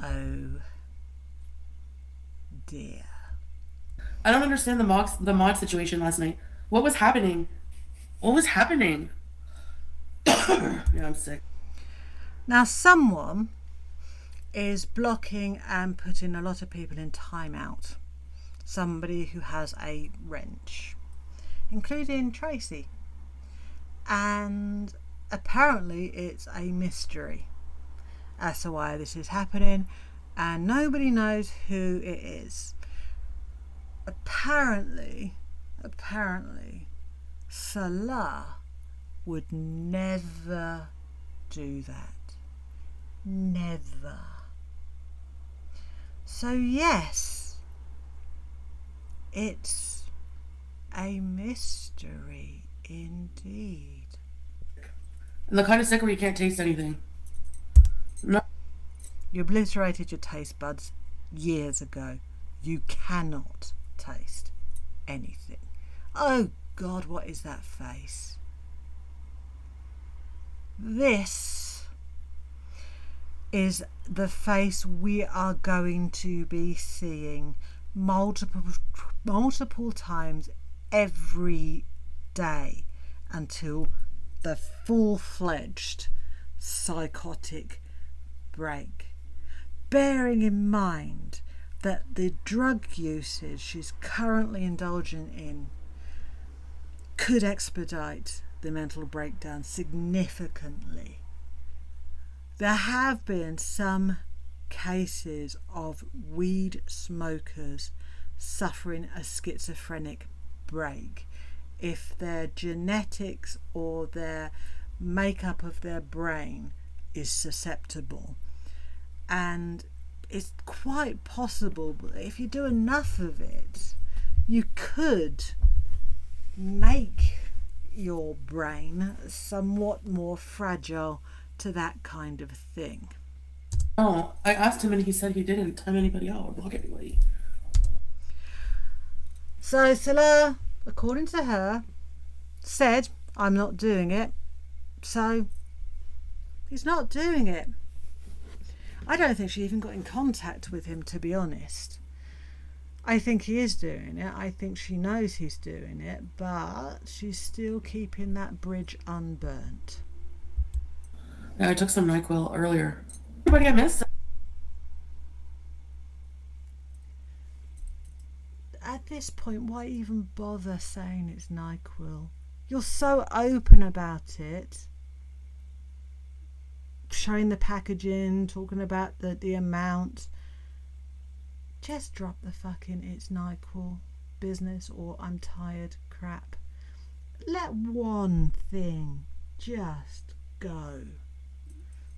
Oh dear. I don't understand the mod situation last night. What was happening? What was happening? Yeah, I'm sick. Now someone is blocking and putting a lot of people in timeout. Somebody who has a wrench, including Tracy. And apparently it's a mystery as to why this is happening, and nobody knows who it is. Apparently Salah would never do that. Never. So yes, it's a mystery indeed. And the kind of sick where you can't taste anything. No. You obliterated your taste buds years ago. You cannot taste anything. Oh God, what is that face? This is the face we are going to be seeing multiple times every day until the full-fledged psychotic break. Bearing in mind that the drug usage she's currently indulging in could expedite the mental breakdown significantly. There have been some cases of weed smokers suffering a schizophrenic break if their genetics or their makeup of their brain is susceptible. And it's quite possible, if you do enough of it, you could make your brain somewhat more fragile to that kind of thing. No, I asked him and he said he didn't time anybody out or block anybody. So Salah, according to her, said, I'm not doing it. So he's not doing it. I don't think she even got in contact with him, to be honest. I think he is doing it. I think she knows he's doing it, but she's still keeping that bridge unburnt. Yeah, I took some NyQuil earlier. Everybody I missed. At this point, why even bother saying it's NyQuil? You're so open about it. Showing the packaging, talking about the amount. Just drop the fucking it's NyQuil business or I'm tired crap. Let one thing just go.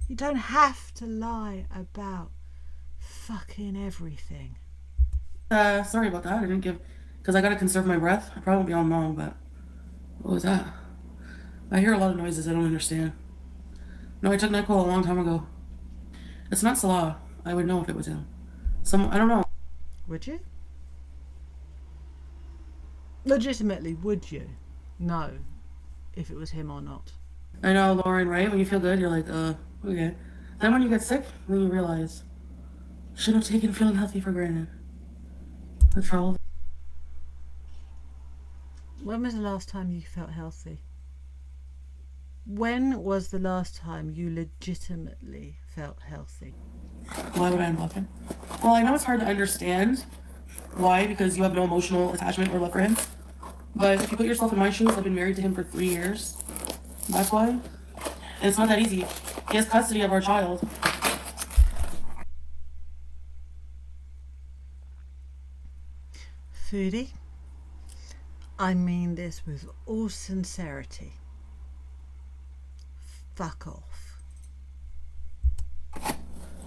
You don't have to lie about fucking everything. Sorry about that. I didn't give, because I gotta conserve my breath. I probably won't be on long, but what was that? I hear a lot of noises I don't understand. No, I took NyQuil a long time ago. It's not Salah. I would know if it was him. I don't know. Would you? Legitimately, would you know if it was him or not? I know, Lauren, right? When you feel good, you're like, okay. Then when you get sick, then you realize, should have taken feeling healthy for granted. That's all. When was the last time you felt healthy? When was the last time you legitimately felt healthy? Why would I unblock him? Well, I know it's hard to understand why, because you have no emotional attachment or love for him. But if you put yourself in my shoes, I've been married to him for 3 years. That's why. And it's not that easy. He has custody of our child. Foodie, I mean this with all sincerity. Fuck off.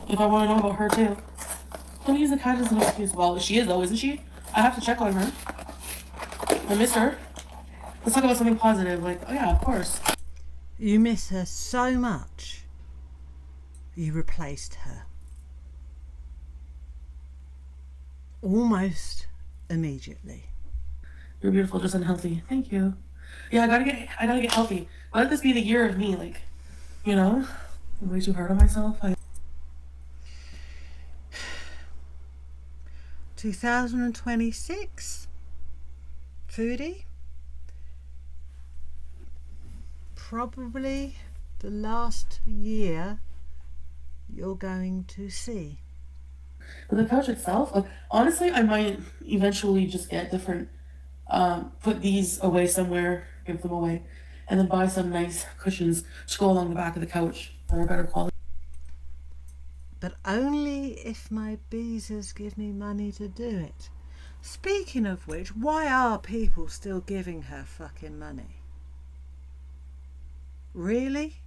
If I want to know about her too. Don't use the cat as an excuse. Well, she is though, isn't she? I have to check on her. I miss her. Let's talk about something positive. Like, oh yeah, of course. You miss her so much, you replaced her. Almost immediately. You're beautiful, just unhealthy. Thank you. Yeah, I gotta get healthy. Let this be the year of me, like, you know? I'm way too hard on myself. 2026, Foodie, probably the last year you're going to see. But the couch itself, like, honestly, I might eventually just get different, put these away somewhere, give them away, and then buy some nice cushions to go along the back of the couch that are better quality. But only if my beezers give me money to do it. Speaking of which, why are people still giving her fucking money? Really?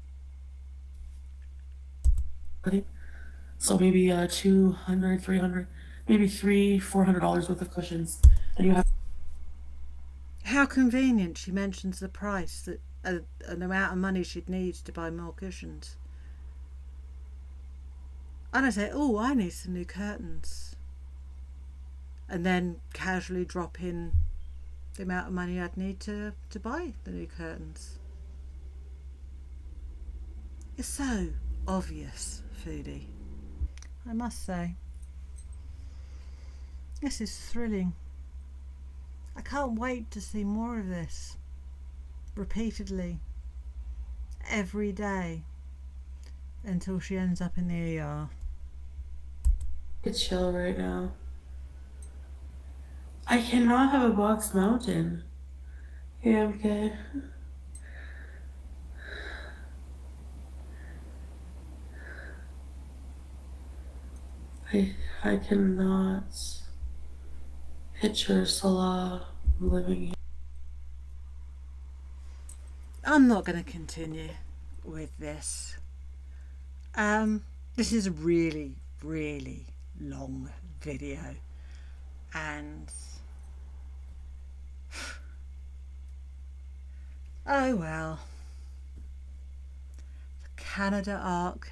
So maybe 200, 300, maybe $400 worth of cushions. And you have How convenient she mentions the price, that an amount of money she'd need to buy more cushions. And I say, oh, I need some new curtains. And then casually drop in the amount of money I'd need to buy the new curtains. It's so obvious, foodie. I must say, this is thrilling. I can't wait to see more of this repeatedly every day until she ends up in the ER. It's chill right now. I cannot have a box mountain. Yeah, okay. I cannot picture Salah living here. I'm not going to continue with this. This is a really, really long video, and oh well. The Canada arc,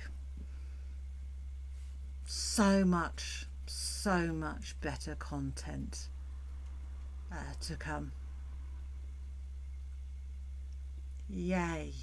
so much better content to come. Yay.